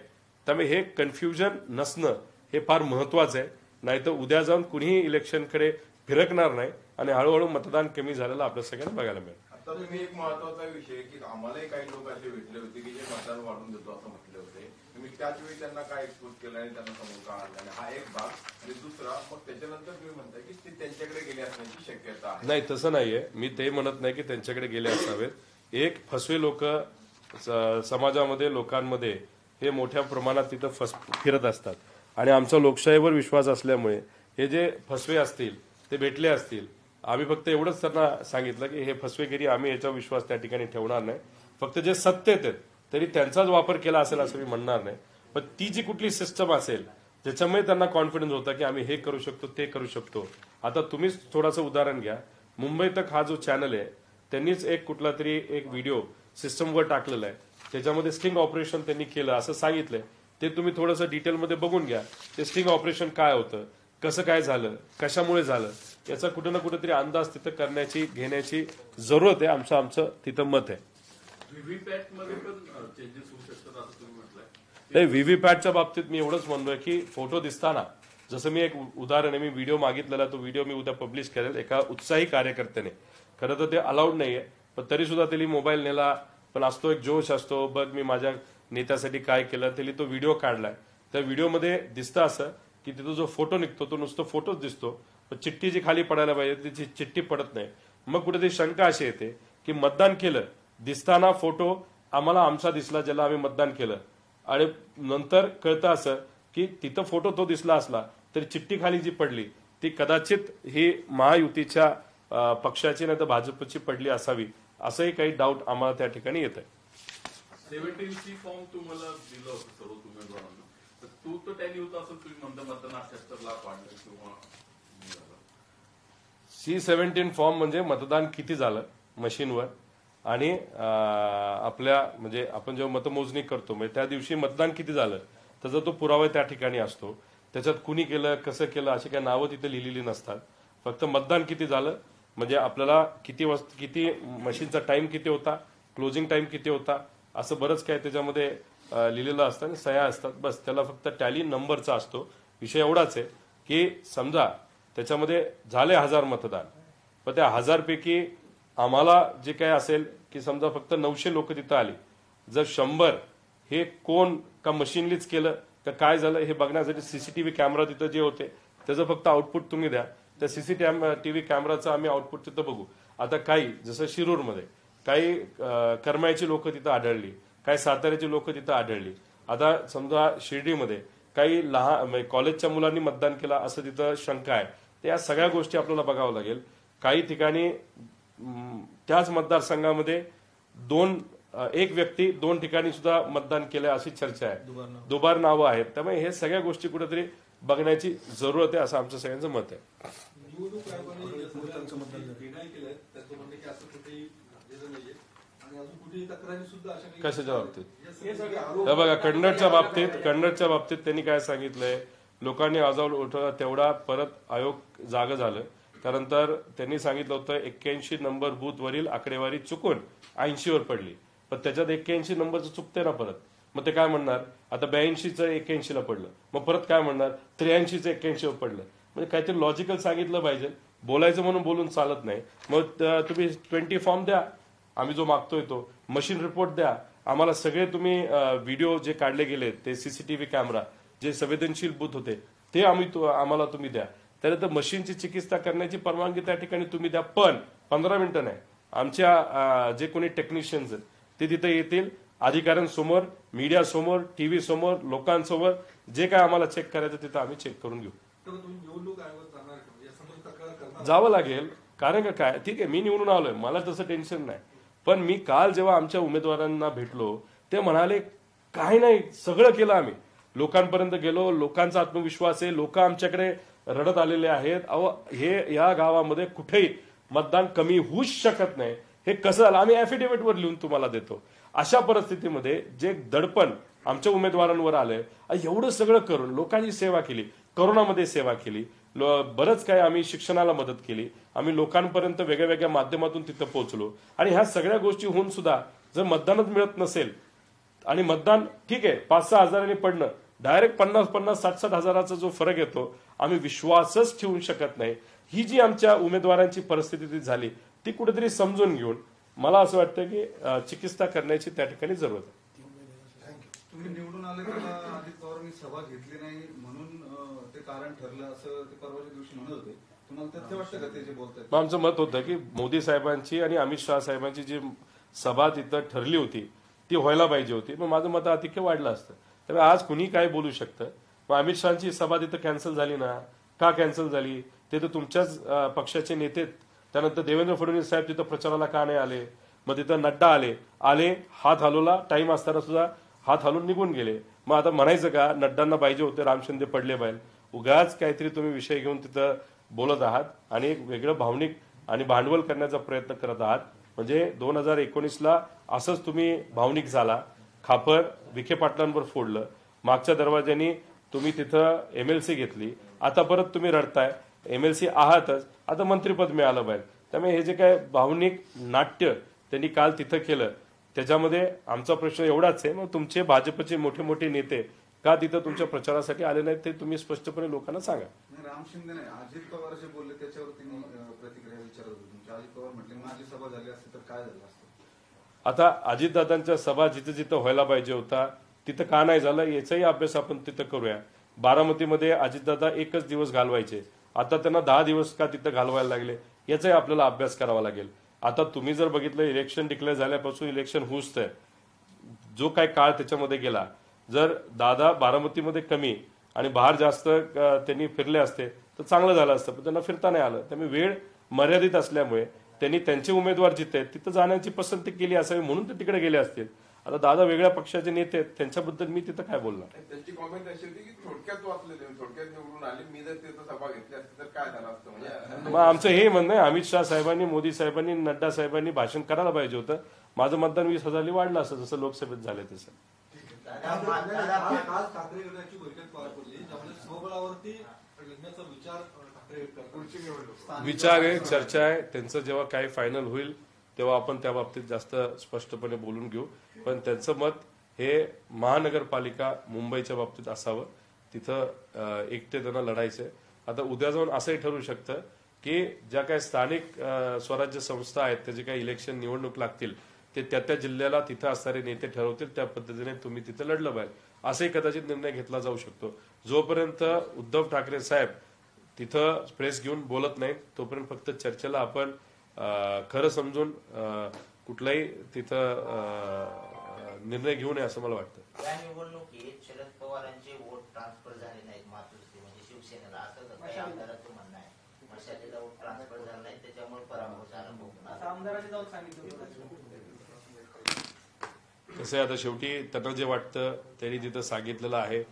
Speaker 1: त्यामुळे हे कन्फ्युजन नसणं हे फार महत्वाचं आहे. नाही तर उद्या जाऊन कुणीही इलेक्शनकडे फिरकणार नाही आणि हळूहळू मतदान कमी झालेलं आपल्या सगळ्यांना बघायला मिळेल.
Speaker 2: आता तुम्ही एक महत्वाचा विषय की आम्हालाही काही लोक असे भेटले होते की जे मतदान वाढून देतो असं म्हटले होते. तुम्ही त्याच वेळी त्यांना काय एक्सपोज केलं आणि त्यांना समोर का आणलं, आणि हा एक भाग. आणि दुसरा मग त्याच्यानंतर तुम्ही म्हणताय की ते त्यांच्याकडे गेले असण्याची शक्यता आहे.
Speaker 1: नाही, तसं नाहीये. मी ते म्हणत नाही की त्यांच्याकडे गेले असावेत. एक फसवे लोक समाजामध्ये, लोकांमध्ये हे मोठ्या प्रमाणात तिथं फिरत असतात आणि आमचा लोकशाहीवर विश्वास असल्यामुळे हे जे फसवे असतील ते भेटले असतील. आम्ही फक्त एवढंच त्यांना सांगितलं की हे फसवेगिरी, आम्ही याचा विश्वास त्या ठिकाणी ठेवणार नाही. फक्त जे सत्तेत आहेत तरी त्यांचाच वापर केला असेल असं मी म्हणणार नाही. पण ती जी कुठली सिस्टम असेल त्याच्यामुळे त्यांना कॉन्फिडन्स होता की आम्ही हे करू शकतो, ते करू शकतो. आता तुम्हीच थोडंसं उदाहरण घ्या. मुंबई तक हा जो चॅनल आहे त्यांनीच एक कुठला तरी एक व्हिडिओ सिस्टमवर टाकलेला आहे. त्याच्यामध्ये स्टिंग ऑपरेशन त्यांनी केलं असं सांगितलंय. ते तुम्ही थोडंसं डिटेलमध्ये बघून घ्या. ते स्टिंग ऑपरेशन काय होतं, कसं काय झालं, कशामुळे झालं, याचा कुठं ना कुठेतरी अंदाज तिथं घेण्याची जरूरत आहे. आमचं तिथं मत आहे.
Speaker 3: व्हीव्हीपॅट मध्ये पण चेंजेस होऊ शकतात असं तुम्ही म्हटलंय.
Speaker 1: नाही, व्हीव्हीपॅटच्या बाबतीत मी एवढंच म्हणतोय की फोटो दिसताना, जसं मी एक उदाहरण आहे, मी व्हिडिओ मागितलेला, तो व्हिडिओ मी उद्या पब्लिश करेल. एका उत्साही कार्यकर्त्याने, खरं तर ते अलाउड नाहीये, पण तरी सुद्धा त्यांनी मोबाईल नेला. पण असतो एक जोश असतो, बघ मी माझ्या नेत्यासाठी काय केलं, त्यांनी तो व्हिडिओ काढलाय. त्या व्हिडिओमध्ये दिसतं असं की तिथं जो फोटो निघतो तो नुसतं फोटोच दिसतो, पण चिठ्ठी जी खाली पडायला पाहिजे तिची चिठ्ठी पडत नाही. मग कुठेतरी शंका अशी येते की मतदान केलं, दिसताना फोटो आम्हाला आमचा दिसला ज्याला आम्ही मतदान केलं, आणि नंतर कळतं असं की तिथं फोटो तो दिसला असला तरी चिठ्ठी खाली जी पडली ती कदाचित ही महायुतीच्या पक्षाची नाही तर भाजपची पडली असावी, असंही काही डाऊट आम्हाला त्या ठिकाणी येत आहे.
Speaker 3: 17C फॉर्म तुम्हाला दिलं होतं सर्व उमेदवारांना, तर तो टॅली होता असं तुम्ही म्हणता मतदान 78 लाख वाढलं किंवा
Speaker 1: C-17 फॉर्म म्हणजे मतदान किती झालं मशीनवर, आणि आपल्या म्हणजे आपण जेव्हा मतमोजणी करतो म्हणजे त्या दिवशी मतदान किती झालं त्याचा तो पुरावा त्या ठिकाणी असतो. त्याच्यात कुणी केलं, कसं केलं अशी काही नावं तिथे लिहिलेली नसतात. फक्त मतदान किती झालं म्हणजे आपल्याला किती मशीनचा टाइम किती होता, क्लोजिंग टाइम किती होता, असं बरंच काय त्याच्यामध्ये लिहिलेलं असतं आणि सह्या असतात. बस त्याला फक्त टॅली नंबरचा असतो. विषय एवढाच आहे की समजा त्याच्यामध्ये झाले 1000 मतदान, पण त्या 1000 पैकी आम्हाला जे काय असेल की समजा फक्त 900 लोक तिथं आली, जर 100 हे कोण का मशीनलीच केलं का काय झालं हे बघण्यासाठी सीसीटीव्ही कॅमेरा तिथं जे होते त्याचं फक्त आउटपुट तुम्ही द्या. त्या सीसीटीव्ही कॅमेराचं आम्ही आउटपुट तिथं बघू. आता काही जसं शिरूरमध्ये काही करमाळ्याची लोक तिथं आढळली, काही साताऱ्याची लोक तिथं आढळली. आता समजा शिर्डीमध्ये काही लहान कॉलेजच्या मुलांनी मतदान केलं असं तिथं शंका आहे. तर या सगळ्या गोष्टी आपल्याला बघावं लागेल. काही ठिकाणी त्याच मतदारसंघामध्ये एक व्यक्ती 2 ठिकाणी सुद्धा मतदान केलं अशी चर्चा आहे, दुबार नावं आहेत. त्यामुळे हे सगळ्या गोष्टी कुठेतरी बघण्याची जरूरत आहे असं आमचं सगळ्यांचं मत आहे. कशाच्या बाबतीत? हे बघा, कन्नडच्या बाबतीत त्यांनी काय सांगितलंय, लोकांनी आवाज उठवला तेवढा परत आयोग जागं झालं. त्यानंतर त्यांनी सांगितलं होतं 81 नंबर बूथ वरील आकडेवारी चुकून 80 वर पडली, पण त्याच्यात 81 नंबरचं चुकते ना परत. मग ते काय म्हणणार, आता 82चं 81 ला पडलं, मग परत काय म्हणणार 83चं 81 वर पडलं. म्हणजे काहीतरी लॉजिकल सांगितलं पाहिजे. बोलायचं म्हणून बोलून चालत नाही. मग तुम्ही 20 फॉर्म द्या, आम्ही जो मागतोय तो मशीन रिपोर्ट द्या आम्हाला. सगळे तुम्ही व्हिडिओ जे काढले गेले ते सीसीटीव्ही कॅमेरा जे संवेदनशील बूथ होते ते आम्हाला तुम्ही द्या. त्यानंतर मशीनची चिकित्सा करण्याची परवानगी त्या ठिकाणी तुम्ही द्या, पण 15 मिनिटं नाही. आमच्या जे कोणी टेक्निशियन्स आहेत ते तिथे येतील, अधिकाऱ्यांसमोर, मीडिया समोर, टीव्ही समोर, लोकांसमोर जे काय आम्हाला चेक करायचं तिथं आम्ही चेक करून घेऊ. जावं लागेल, कारण का काय, ठीक आहे मी निवडून आलोय, मला तसं टेन्शन नाही. पण मी काल जेव्हा आमच्या उमेदवारांना भेटलो ते म्हणाले काही नाही, सगळं केलं आम्ही, लोकांपर्यंत गेलो, लोकांचा आत्मविश्वास आहे, लोक आमच्याकडे रडत आलेले आहेत. अहो हे या गावामध्ये कुठेही मतदान कमी होऊच शकत नाही. हे कसं झालं आम्ही ॲफिडेव्हिटवर लिहून तुम्हाला देतो. अशा परिस्थितीमध्ये जे दडपण आमच्या उमेदवारांवर आलंय, एवढं सगळं करून लोकांची सेवा केली, कोरोनामध्ये सेवा केली, बरंच काय आम्ही शिक्षणाला मदत केली, आम्ही लोकांपर्यंत वेगळ्या वेगळ्या माध्यमातून तिथं पोहोचलो. आणि ह्या सगळ्या गोष्टी होऊन सुद्धा जर मतदानच मिळत नसेल, आणि मतदान ठीक आहे 5-6 हजारांनी पडणं, डायरेक्ट 50-50, 60-60 हजाराचा जो फरक येतो, आम्ही विश्वासच ठेवू शकत नाही. ही जी आमच्या उमेदवारांची परिस्थिती झाली ती कुठेतरी समजून घेऊन मला असं वाटतं की चिकित्सा करण्याची त्या ठिकाणी जरूरत आहे.
Speaker 4: तुम्ही निवडून आले तेव्हा अजित पवारांनी सभा घेतली नाही म्हणून ते कारण ठरलं असं ते परवाच्या दिवशी म्हणत होते. तुम्हाला तथ्य वाटतं का ते जे बोलतात?
Speaker 1: आमचं मत होतं की मोदी साहेबांची आणि अमित शहा साहेबांची जी सभा तिथं ठरली होती ती व्हायला पाहिजे होती. मग माझं मताधिक्य वाढलं असतं. त्यामुळे आज कुणी काय बोलू शकतं. मग अमित शहाची सभा तिथं कॅन्सल झाली ना, का कॅन्सल झाली, ते तर तुमच्याच पक्षाचे नेते. त्यानंतर देवेंद्र फडणवीस साहेब तिथं प्रचाराला का नाही आले, मग तिथं नड्डा आले हात हलवला, टाइम असताना सुद्धा हात हलवून निघून गेले. मग आता म्हणायचं का नड्डांना पाहिजे होते, रामशिंदे पडले पाहिजे. उगाच काहीतरी तुम्ही विषय घेऊन तिथं बोलत आहात आणि एक वेगळं भावनिक आणि भांडवल करण्याचा प्रयत्न करत आहात. म्हणजे 2019ला असंच तुम्ही भावनिक झाला खापर विखे पाटलांवर फोडलं, मागच्या दरवाज्यानी तुम्ही तिथं MLC घेतली, आता परत तुम्ही रडताय MLC आहातच, आता मंत्रिपद मिळालं पाहिजे. त्यामुळे हे जे काय भावनिक नाट्य त्यांनी काल तिथं केलं त्याच्यामध्ये आमचा प्रश्न एवढाच आहे, मग तुमचे भाजपचे मोठे मोठे नेते का तिथं तुमच्या प्रचारासाठी आले नाहीत ते तुम्ही स्पष्टपणे लोकांना सांगा.
Speaker 4: राम शिंदे नाही, अजित पवार जे बोलले त्याच्यावर त्यांनी प्रतिक्रिया विचारत होती तुमची. अजित पवार म्हटले माझी सभा झाली असती तर काय झालं असतं.
Speaker 1: आता अजितदादांच्या सभा जिथं जिथं व्हायला पाहिजे होता तिथं का नाही झालं याचाही अभ्यास आपण तिथं करूया. बारामतीमध्ये अजितदादा एकच दिवस घालवायचे, आता त्यांना 10 दिवस का तिथं घालवायला लागले याचाही आपल्याला अभ्यास करावा लागेल. आता तुम्ही जर बघितलं इलेक्शन डिक्लेअर झाल्यापासून इलेक्शन हुसतंय, जो काय काळ त्याच्यामध्ये गेला, जर दादा बारामतीमध्ये कमी आणि बाहेर जास्त त्यांनी फिरले असते तर चांगलं झालं असतं, पण त्यांना फिरता नाही आलं. त्यामुळे वेळ मर्यादित असल्यामुळे त्यांनी त्यांचे उमेदवार जिथे आहेत तिथं जाण्याची पसंती केली असावी म्हणून ते तिकडे गेले असतील. आता दादा वेगळ्या पक्षाचे नेते आहेत, त्यांच्याबद्दल मी तिथं काय बोलणार.
Speaker 2: त्यांची कॉमेंट अशी होती की थोडक्यात वाचले तुम्ही, थोडक्यात निवडून आले, मी जर तिथं सभा घेतली असती तर काय झालं असतं. म्हणजे
Speaker 1: मग आमचं हे म्हणणं आहे, अमित शाह साहेबांनी, मोदी साहेबांनी, नड्डा साहेबांनी भाषण करायला पाहिजे होतं. माझं मतदान 20,000 वाढलं असं जसं लोकसभेत झालं तसं.
Speaker 5: आज ठाकरे गटाची बैठक पार पडली त्यामध्ये स्वबळावरती लढण्याचा विचार ठाकरे करतात.
Speaker 1: विचार आहे, चर्चा आहे, त्यांचं जेव्हा काय फायनल होईल तेव्हा आपण त्या बाबतीत जास्त स्पष्टपणे बोलून घेऊ. पण त्यांचं मत हे महानगरपालिका मुंबईच्या बाबतीत असावं, तिथं एकटे त्यांना लढायचंय. आता उद्या जाऊन असंही ठरू शकतं की ज्या काही स्थानिक स्वराज्य संस्था आहेत त्याचे काही इलेक्शन निवडणूक लागतील ते त्या जिल्ह्याला तिथं असणारे नेते ठरवतील, त्या पद्धतीने तुम्ही तिथं लढलं पाहिजे असंही कदाचित निर्णय घेतला जाऊ शकतो. जोपर्यंत उद्धव ठाकरे साहेब तिथं प्रेस घेऊन बोलत नाहीत तोपर्यंत फक्त चर्चेला आपण खरं समजून कुठलाही तिथं निर्णय घेऊ नये असं मला वाटतं.
Speaker 6: या निवडणुकीत शरद पवारांचे वोट ट्रान्सफर झाले नाहीत मातृश्री म्हणजे शिवसेनेला, असं काही आमदारांचं म्हणणं आहे. मशालीला वोट ट्रान्सफर झाला नाही त्याच्यामुळे पराभव झाला. आमदारांनी जाऊन सांगितलं.
Speaker 1: कसं आहे, आता शेवटी त्यांना जे वाटतं त्यांनी तिथं सांगितलेलं आहे,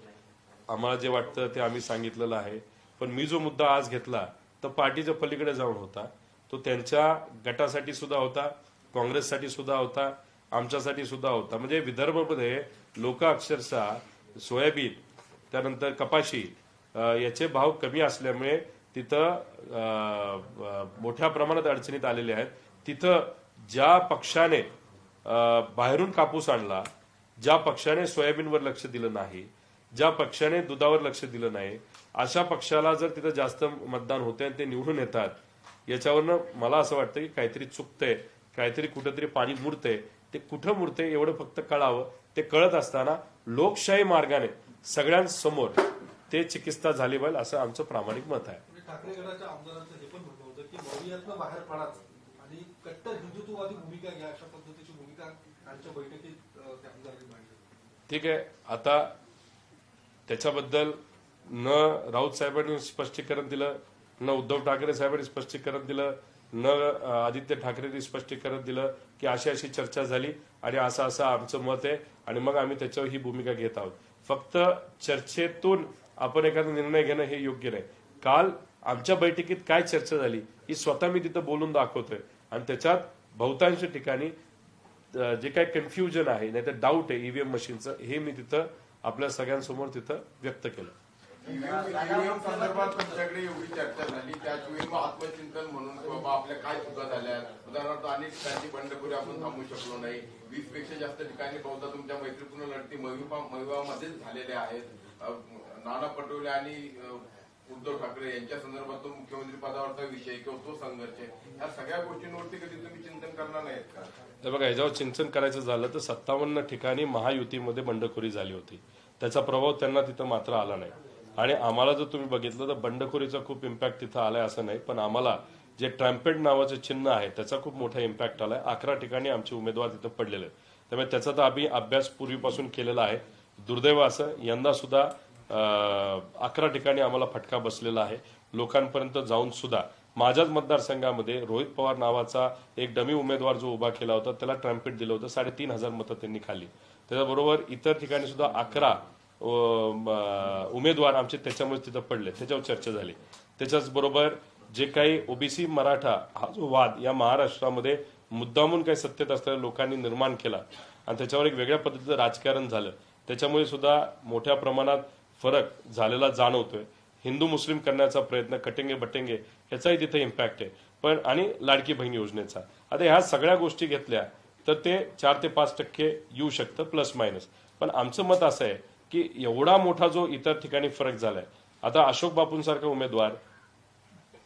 Speaker 1: आम्हाला जे वाटतं ते आम्ही सांगितलेलं आहे. पण मी जो मुद्दा आज घेतला तर पार्टीच्या पलीकडे जाऊन होता, तो त्यांच्या गटासाठी सुद्धा होता, काँग्रेससाठी सुद्धा होता, आमच्यासाठी सुद्धा होता. म्हणजे विदर्भमध्ये लोक अक्षरशः सोयाबीन त्यानंतर कपाशी याचे भाव कमी असल्यामुळे तिथं मोठ्या प्रमाणात अडचणीत आलेले आहेत. तिथं ज्या पक्षाने बाहेरून कापूस आणला, ज्या पक्षाने सोयाबीनवर लक्ष दिलं नाही, ज्या पक्षाने दुधावर लक्ष दिलं नाही, अशा पक्षाला जर तिथं जास्त मतदान होते आणि ते निवडून येतात, याच्यावरनं मला असं वाटतं की काहीतरी चुकतंय, काहीतरी कुठंतरी पाणी मुरतंय. ते कुठं मुरतंय एवढं फक्त कळावं. ते कळत असताना लोकशाही मार्गाने सगळ्यांसमोर ते चिकित्सा झाली पाहिजे असं आमचं प्रामाणिक मत आहे.
Speaker 5: ठाकरे गटाच्या आमदारांचं हे पण म्हणणं होतं की मौर्यातनं बाहेर पडाच आणि कट्टर हिंदुत्ववादी भूमिका घ्या, अशा पद्धतीची भूमिका आजच्या बैठकीत त्या आमदारांनी मांडली.
Speaker 1: ठीक आहे, आता त्याच्याबद्दल न राऊत साहेबांनी स्पष्टीकरण दिलं, न उद्धव ठाकरे साहेबांनी स्पष्टीकरण दिलं, न आदित्य ठाकरेंनी स्पष्टीकरण दिलं की अशी अशी चर्चा झाली आणि असं असं आमचं मत आहे आणि मग आम्ही त्याच्यावर ही भूमिका घेत आहोत. फक्त चर्चेतून आपण एखादा निर्णय घेणं हे योग्य नाही. काल आमच्या बैठकीत काय चर्चा झाली ही स्वतः मी तिथं बोलून दाखवतोय आणि त्याच्यात बहुतांश ठिकाणी जे काही कन्फ्युजन आहे नाही तर डाऊट आहे ईव्हीएम मशीनचं हे मी तिथं आपल्या सगळ्यांसमोर तिथं व्यक्त केलं.
Speaker 2: ईव्हीएम संदर्भात तुमच्याकडे एवढी चर्चा झाली, त्याचवेळी मग आत्मचिंतन म्हणून बाबा आपल्या काय चुका झाल्या, उदाहरणार्थ अनेक ठिकाणी बंडखोरी आपण थांबवू शकलो नाही, 20 पेक्षा जास्त ठिकाणी बहुधा तुमच्या मैत्रीपूर्ण लढती महिवामध्येच झालेल्या आहेत. नाना पटोले आणि उद्धव ठाकरे यांच्या संदर्भात तो मुख्यमंत्री पदावरचा विषय किंवा तो संघर्ष, या सगळ्या गोष्टींवरती कधी तुम्ही चिंतन करणार नाहीत का?
Speaker 1: तर बघा, याच्यावर चिंतन करायचं झालं तर 57 ठिकाणी महायुतीमध्ये बंडखोरी झाली होती, त्याचा प्रभाव त्यांना तिथं मात्र आला नाही. आणि आम्हाला जर तुम्ही बघितलं तर बंडखोरीचा खूप इम्पॅक्ट तिथं आलाय असं नाही, पण आम्हाला जे ट्रॅम्पेट नावाचं चिन्ह आहे त्याचा खूप मोठा इम्पॅक्ट आलाय. 11 ठिकाणी आमचे उमेदवार तिथं पडलेले आहेत. त्यामुळे त्याचा तर आम्ही अभ्यास पूर्वीपासून केलेला आहे. दुर्दैव असं यंदा सुद्धा 11 ठिकाणी आम्हाला फटका बसलेला आहे. लोकांपर्यंत जाऊन सुद्धा माझ्याच मतदारसंघामध्ये रोहित पवार नावाचा एक डमी उमेदवार जो उभा केला होता त्याला ट्रॅम्पेट दिलं होतं, 3,500 मतं त्यांनी खाल्ली. त्याच्याबरोबर इतर ठिकाणी सुद्धा 11 उमेदवार आमचे त्याच्यामुळे तिथं पडले, त्याच्यावर चर्चा झाली. त्याच्याच बरोबर जे काही ओबीसी मराठा हा जो वाद या महाराष्ट्रामध्ये मुद्दामून काही सत्तेत असलेल्या लोकांनी निर्माण केला आणि त्याच्यावर एक वेगळ्या पद्धतीचं राजकारण झालं, त्याच्यामुळे सुद्धा मोठ्या प्रमाणात फरक झालेला जाणवतोय. हिंदू मुस्लिम करण्याचा प्रयत्न, कटेंगे बटेंगे, याचाही तिथे इम्पॅक्ट आहे. पण आणि लाडकी बहीण योजनेचा, आता ह्या सगळ्या गोष्टी घेतल्या तर ते 4 ते 5% येऊ शकतं प्लस मायनस. पण आमचं मत असं आहे की एवढा मोठा जो इतर ठिकाणी फरक झालाय, आता अशोक बापूंसारखा उमेदवार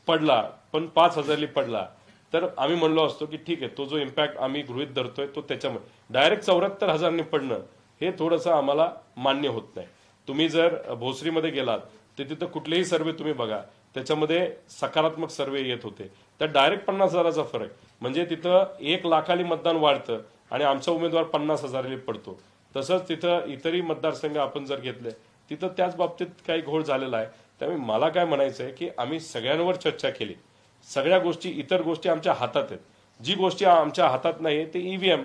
Speaker 1: पडला पण 5,000 पडला तर आम्ही म्हणलो असतो की ठीक आहे, तो जो इम्पॅक्ट आम्ही गृहीत धरतोय तो त्याच्यामध्ये डायरेक्ट 74,000 पडणं हे थोडंसं आम्हाला मान्य होत नाही. तुम्ही जर भोसरीमध्ये गेलात तर तिथं कुठलेही सर्वे तुम्ही बघा, त्याच्यामध्ये सकारात्मक सर्वे येत होते. तर डायरेक्ट 50,000चा फरक म्हणजे तिथं 1 लाखाली मतदान वाढतं आणि आमचा उमेदवार 50,000 पडतो. तसंच तिथं इतरही मतदारसंघ आपण जर घेतले तिथं त्याच बाबतीत काही घोळ झालेला आहे. त्यामुळे मला काय म्हणायचं आहे की आम्ही सगळ्यांवर चर्चा केली, सगळ्या गोष्टी इतर गोष्टी आमच्या हातात आहेत. जी गोष्टी आमच्या हातात नाही ते ईव्हीएम.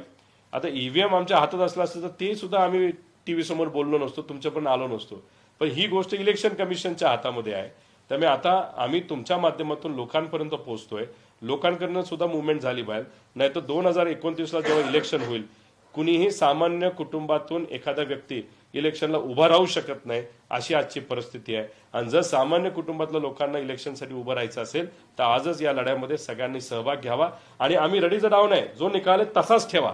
Speaker 1: आता ईव्हीएम आमच्या हातात असलं असतं तर ते सुद्धा आम्ही टीव्ही समोर बोललो नसतो, तुमच्यापर्यंत आलो नसतो. पण ही गोष्ट इलेक्शन कमिशनच्या हातामध्ये आहे. त्यामुळे आता आम्ही तुमच्या माध्यमातून लोकांपर्यंत पोहोचतोय, लोकांकडनं सुद्धा मुवमेंट झाली बाहेर. नाही तर 2029ला जेव्हा इलेक्शन होईल, कुणीही सामान्य कुटुंबातून एखादा व्यक्ती इलेक्शनला उभा राहू शकत नाही, अशी आजची परिस्थिती आहे. आणि जर सामान्य कुटुंबातल्या लोकांना इलेक्शनसाठी उभं राहायचं असेल तर आजच या लढ्यामध्ये सगळ्यांनी सहभाग घ्यावा. आणि आम्ही रडीचा डाव नाही, जो निकाल आहे तसाच ठेवा.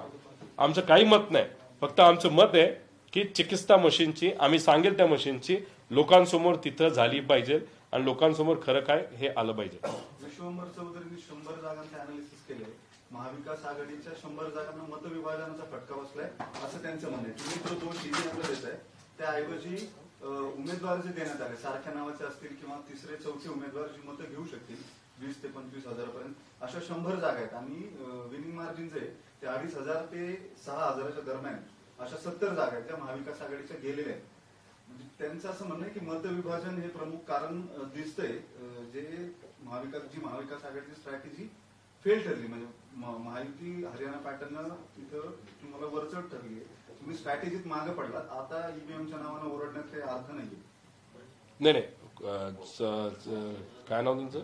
Speaker 1: आमचं काही मत नाही, फक्त आमचं मत आहे की चिकित्सा मशीनची, आम्ही सांगेल त्या मशीनची लोकांसमोर तिथं झाली पाहिजे आणि लोकांसमोर खरं काय हे आलं पाहिजे.
Speaker 4: विश्वंभर चौधरींनी 100 जागांचे अनालिसिस केले. महाविकास आघाडीच्या 100 जागांना मतविभाजनाचा फटका बसलाय असं त्यांचं म्हणणं आहे. तुम्ही जो 2 ईव्हीएमला देत आहे त्याऐवजी उमेदवार जे देण्यात आले सारख्या नावाचे असतील किंवा तिसरे चौथे उमेदवार जी मतं घेऊ शकतील 20 ते 25,000 पर्यंत, अशा 100 जागा आहेत. आणि विनिंग मार्जिन जे ते 2,500 ते 6,000च्या दरम्यान अशा 70 जागा आहेत त्या महाविकास आघाडीच्या गेलेल्या आहेत. म्हणजे त्यांचं असं म्हणणं आहे की मतविभाजन हे प्रमुख कारण दिसतंय, जे महाविकास आघाडीची स्ट्रॅटेजी फेल ठरली. म्हणजे महायुती हरियाणा पॅटर्न तिथं तुम्हाला वरचढ ठरली आहे, तुम्ही स्ट्रॅटेजीत मागे पडलात. आता ईव्हीएमच्या नावानं ओरडण्यात काही अर्थ नाहीये.
Speaker 1: नाही काय नाव तुमचं?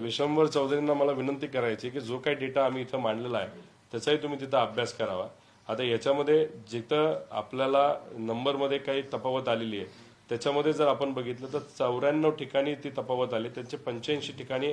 Speaker 1: विश्वंभर चौधरींना मला विनंती करायची की जो काही डेटा आम्ही इथं मांडलेला आहे त्याचाही तुम्ही तिथं अभ्यास करावा. आता याच्यामध्ये जिथं आपल्याला नंबरमध्ये काही तफावत आलेली आहे त्याच्यामध्ये जर आपण बघितलं तर 94 ठिकाणी ती तफावत आली, त्यांचे 85 ठिकाणी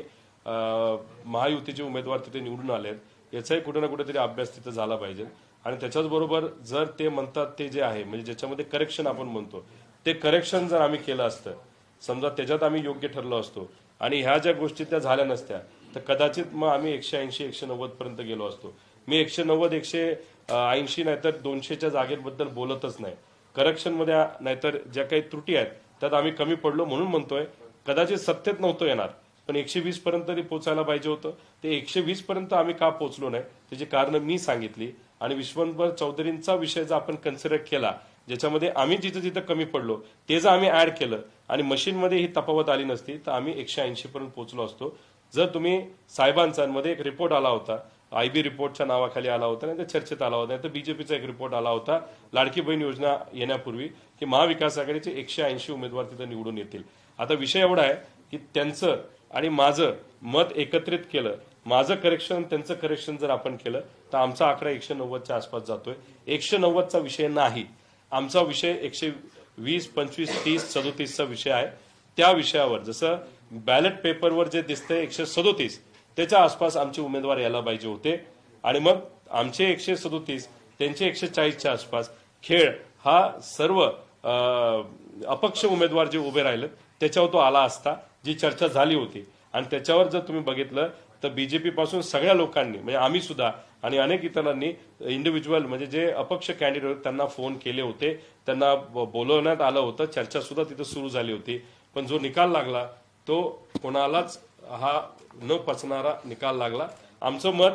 Speaker 1: महायुतीचे उमेदवार तिथे निवडून आले आहेत. याचाही कुठे ना कुठेतरी अभ्यास तिथं झाला पाहिजे. आणि त्याच्याच बरोबर जर ते म्हणतात ते जे आहे म्हणजे ज्याच्यामध्ये करेक्शन आपण म्हणतो ते करेक्शन जर आम्ही केलं असतं, समजा त्याच्यात आम्ही योग्य ठरलो असतो आणि ह्या ज्या गोष्टी त्या झाल्या नसत्या तर कदाचित मग आम्ही 180-190 पर्यंत गेलो असतो. मी 190, 180 नाहीतर 200च्या जागेबद्दल बोलतच नाही. करेक्शनमध्ये नाहीतर ज्या काही त्रुटी आहेत त्यात आम्ही कमी पडलो म्हणून म्हणतोय. कदाचित सत्तेत नव्हतं येणार पण 120 पर्यंत तरी पोचायला पाहिजे होतं. ते 120 पर्यंत आम्ही का पोहोचलो नाही त्याची कारणं मी सांगितली. आणि विश्वंभर चौधरींचा विषय जर आपण कन्सिडर केला ज्याच्यामध्ये आम्ही जिथं जिथं कमी पडलो ते जर आम्ही ऍड केलं आणि मशीनमध्ये ही तफावत आली नसती तर आम्ही 180 पर्यंत पोहोचलो असतो. जर तुम्ही साहेबांचा मध्ये एक रिपोर्ट आला होता, IB रिपोर्टच्या नावाखाली आला होता, नाही तर चर्चेत आला होता, नाही तर बीजेपीचा एक रिपोर्ट आला होता लाडकी बहीण योजना येण्यापूर्वी की महाविकास आघाडीचे 180 उमेदवार तिथं निवडून येतील. आता विषय एवढा आहे की त्यांचं आणि माझं मत एकत्रित केलं, माझं करेक्शन त्यांचं करेक्शन जर आपण केलं तर आमचा आकडा 190च्या आसपास जातोय. 190चा विषय नाही, आमचा विषय 120, 25, 30, 37चा विषय आहे. त्या विषयावर जसं बॅलेट पेपरवर जे दिसतंय 137 त्याच्या आसपास आमचे उमेदवार यायला पाहिजे होते. आणि मग आमचे 137 त्यांचे 140च्या आसपास खेळ हा सर्व अपक्ष उमेदवार जे उभे राहिले त्याच्यावर तो आला असता, जी चर्चा झाली होती. आणि त्याच्यावर जर तुम्ही बघितलं तर बीजेपी पासून सगळ्या लोकांनी म्हणजे आम्ही सुद्धा आणि अनेक इतरांनी इंडिव्हिज्युअल म्हणजे जे अपक्ष कॅन्डिडेट त्यांना फोन केले होते, त्यांना बोलवण्यात आलं होतं, चर्चा सुद्धा तिथं सुरू झाली होती. पण जो निकाल लागला तो कोणालाच हा न पचणारा निकाल लागला. आमचं मत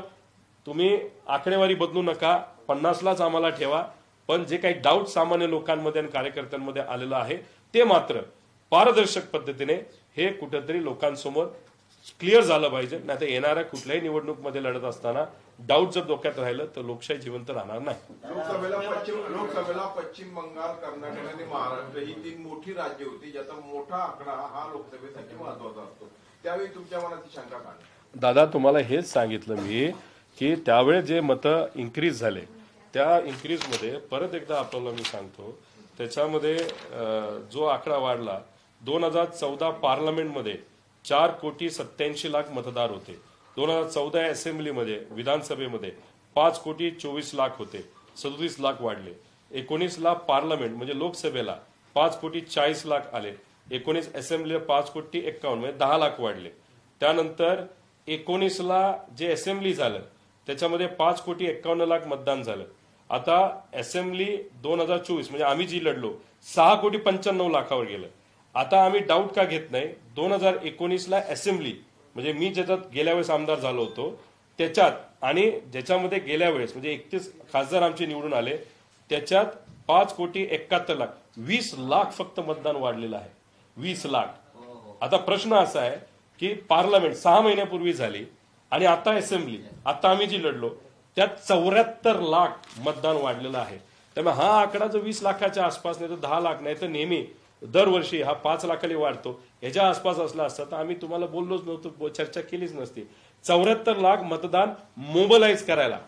Speaker 1: तुम्ही आकडेवारी बदलू नका, 50लाच आम्हाला ठेवा, पण जे काही डाऊट सामान्य लोकांमध्ये आणि कार्यकर्त्यांमध्ये आलेलं आहे ते मात्र पारदर्शक पद्धतीने हे कुठेतरी लोकांसमोर क्लिअर झालं पाहिजे. नाही तर येणाऱ्या कुठल्याही निवडणूकमध्ये लढत असताना डाऊट जर डोक्यात राहिलं तर लोकशाही जिवंत राहणार नाही.
Speaker 2: लोकसभेला पश्चिम बंगाल, कर्नाटक आणि महाराष्ट्र ही 3 मोठी राज्य होती ज्याचा मोठा आकडा हा लोकसभेसाठी महत्वाचा असतो. त्यावेळी तुमच्या मनात शंका काय?
Speaker 1: दादा तुम्हाला हेच सांगितलं मी की त्यावेळेस जे मतं इन्क्रीज झाले त्या इन्क्रीजमध्ये परत एकदा आपल्याला मी सांगतो, त्याच्यामध्ये जो आकडा वाढला, 2014 पार्लमेंटमध्ये 4,87,00,000 मतदार होते. 2014 असेंब्लीमध्ये विधानसभेमध्ये 5,24,00,000 होते, 37 लाख वाढले. 19ला पार्लमेंट म्हणजे लोकसभेला 5,40,40,00,000 आले. 19 असेंब्लीला 5,51,00,000 म्हणजे 10 लाख वाढले. त्यानंतर 19ला जे असेंब्ली झालं त्याच्यामध्ये 5,51,00,000 मतदान झालं. आता असेंब्ली 2024 म्हणजे आम्ही जी लढलो 6,95,00,000 गेलं. आता आम्ही डाऊट का घेत नाही, 2019ला असेंब्ली म्हणजे मी ज्याच्यात गेल्या वेळेस आमदार झालो होतो त्याच्यात आणि ज्याच्यामध्ये गेल्या वेळेस म्हणजे 31 खासदार आमचे निवडून आले त्याच्यात 5,71,00,000 20 लाख फक्त मतदान वाढलेलं आहे. 20 लाख. आता प्रश्न असा आहे की पार्लमेंट 6 महिन्यापूर्वी झाली आणि आता असेंब्ली आता आम्ही जी लढलो त्यात 74 लाख मतदान वाढलेलं आहे. त्यामुळे हा आकडा जो 20 लाखाच्या आसपास नाही तर 10 लाख नाही तर नेहमी दरवर्षी हा 5 लाखाला वाढतो ह्याच्या आसपास असला असता तर आम्ही तुम्हाला बोललोच नव्हतो, चर्चा केलीच नसती. 74 लाख मतदान मोबिलाइज करायला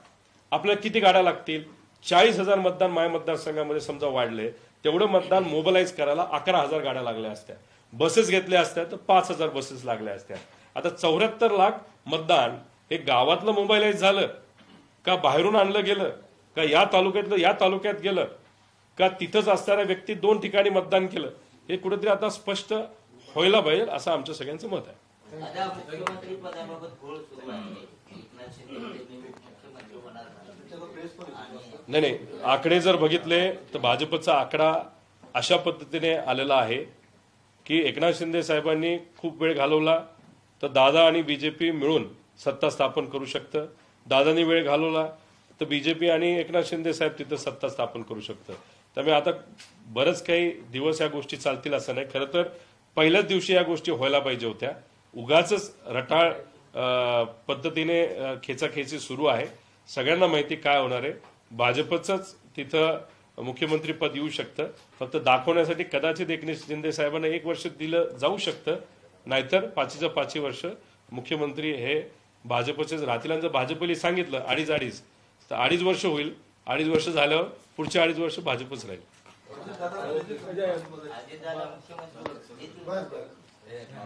Speaker 1: आपल्याला किती गाड्या लागतील? 40,000 मतदान माझ्या मतदारसंघामध्ये समजा वाढले, तेवढं मतदान मोबिलाइज करायला 11,000 गाड्या लागल्या असत्या. बसेस घेतल्या असत्या तर 5,000 बसेस लागल्या असत्या. आता 74 लाख मतदान हे गावातलं मोबिलाइज झालं का बाहेरून आणलं गेलं का या तालुक्यातलं या तालुक्यात गेलं का तिथंच असणाऱ्या व्यक्ती 2 ठिकाणी मतदान केलं, हे कुठेतरी आता स्पष्ट व्हायला पाहिजे असं आमचं सगळ्यांचं मत आहे.
Speaker 6: आता मुख्यमंत्री पदाबाबत घोळ सुरू आहे. एकनाथ शिंदे मुख्यमंत्री होणार नाही.
Speaker 1: नाही, आकडे जर बघितले तर भाजपचा आकडा अशा पद्धतीने आलेला आहे की एकनाथ शिंदे साहेबांनी खूप वेळ घालवला तर दादा आणि बीजेपी मिळून सत्ता स्थापन करू शकतं. दादांनी वेळ घालवला तर बीजेपी आणि एकनाथ शिंदे साहेब तिथं सत्ता स्थापन करू शकतं. त्यामुळे आता बरंच काही दिवस या गोष्टी चालतील असं नाही. खरं तर पहिल्याच दिवशी या गोष्टी व्हायला पाहिजे होत्या. उगाच रटाळ पद्धतीने खेचाखेची सुरू आहे. सगळ्यांना माहिती काय होणार आहे. भाजपचंच तिथं मुख्यमंत्री पद येऊ शकतं. फक्त दाखवण्यासाठी कदाचित एकनाथ शिंदे साहेबांना 1 वर्ष दिलं जाऊ शकतं, नाहीतर 5च्या 5 वर्ष मुख्यमंत्री हे भाजपचेच राहतील. आणि जर भाजपने सांगितलं 2.5 तर 2.5 वर्ष होईल. 2.5 वर्ष झाल्यावर पुढचे 2.5 वर्ष भाजपच राहील.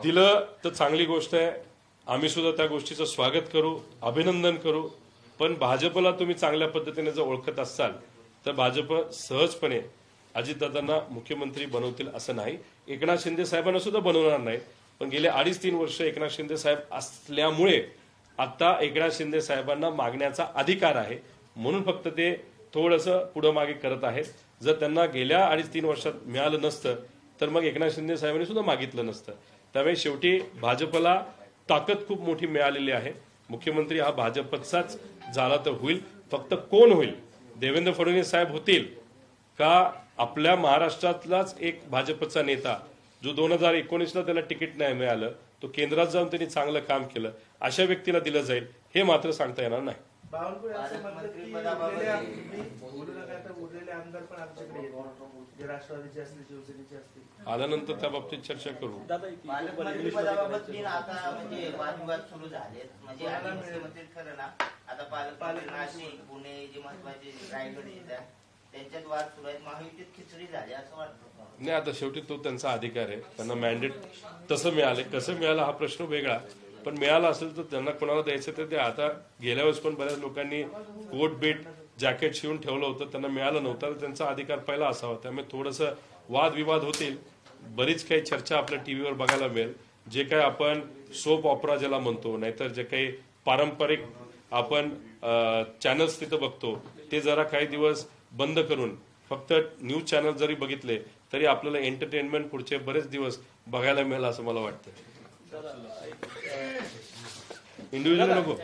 Speaker 1: दिलं तर चांगली गोष्ट आहे. आम्ही सुद्धा त्या गोष्टीचं स्वागत करू, अभिनंदन करू. पण भाजपला तुम्ही चांगल्या पद्धतीने जर ओळखत असाल तर भाजप सहजपणे अजितदादांना मुख्यमंत्री बनवतील असं नाही. एकनाथ शिंदे साहेबांना सुद्धा बनवणार नाही. पण गेले 2.5-3 वर्ष एकनाथ शिंदे साहेब असल्यामुळे आता एकनाथ शिंदे साहेबांना मागण्याचा अधिकार आहे, म्हणून फक्त ते थोडंसं पुढं मागे करत आहेत. जर त्यांना गेल्या 2.5-3 वर्षात मिळालं नसतं तर मग एकनाथ शिंदे साहेबांनी सुद्धा मागितलं नसतं. त्यामुळे शेवटी भाजपला ताकद खूप मोठी मिळालेली आहे. मुख्यमंत्री हा भाजपचाच झाला तर होईल. फक्त कोण होईल? देवेंद्र फडणवीस साहेब होतील का आपल्या महाराष्ट्रातलाच एक भाजपचा नेता जो 2019ला त्याला तिकीट नाही मिळालं, तो केंद्रात जाऊन त्यांनी चांगलं काम केलं, अशा व्यक्तीला दिलं जाईल हे मात्र सांगता येणार नाही. आल्यानंतर त्या बाबतीत चर्चा करू.
Speaker 6: पालकमंत्रीपदाबाबत आता म्हणजे वादविवाद सुरू झालेत. म्हणजे आम्ही मुख्यमंत्री ठरलं ना, आता पालकमंत्री नाशिक, पुणे जे महत्वाचे रायगड येतात त्यांच्यात वाद सुरू आहेत. महायुतीत खिचडी झाली असं वाटतं
Speaker 1: नाही. आता शेवटी तो त्यांचा अधिकार आहे. त्यांना मॅन्डेट तसं मिळाले, कसं मिळालं हा प्रश्न वेगळा. पण मिळालं असेल तर त्यांना कोणाला द्यायचं तर ते. आता गेल्या वेळेस पण बऱ्याच लोकांनी कोट बीट जॅकेट शिवून ठेवलं होतं, त्यांना मिळालं नव्हतं. तर त्यांचा अधिकार पहिला असावा. त्यामुळे थोडंसं वादविवाद होतील. बरीच काही चर्चा आपल्या टीव्हीवर बघायला मिळेल. जे काही आपण सोप ऑपरा ज्याला म्हणतो, नाहीतर जे काही पारंपरिक आपण चॅनल्स तिथं बघतो ते जरा काही दिवस बंद करून फक्त न्यूज चॅनल जरी बघितले तरी आपल्याला एंटरटेनमेंट पुढचे बरेच दिवस बघायला मिळेल असं मला वाटतं. इंडिव्हिज्युअल नको.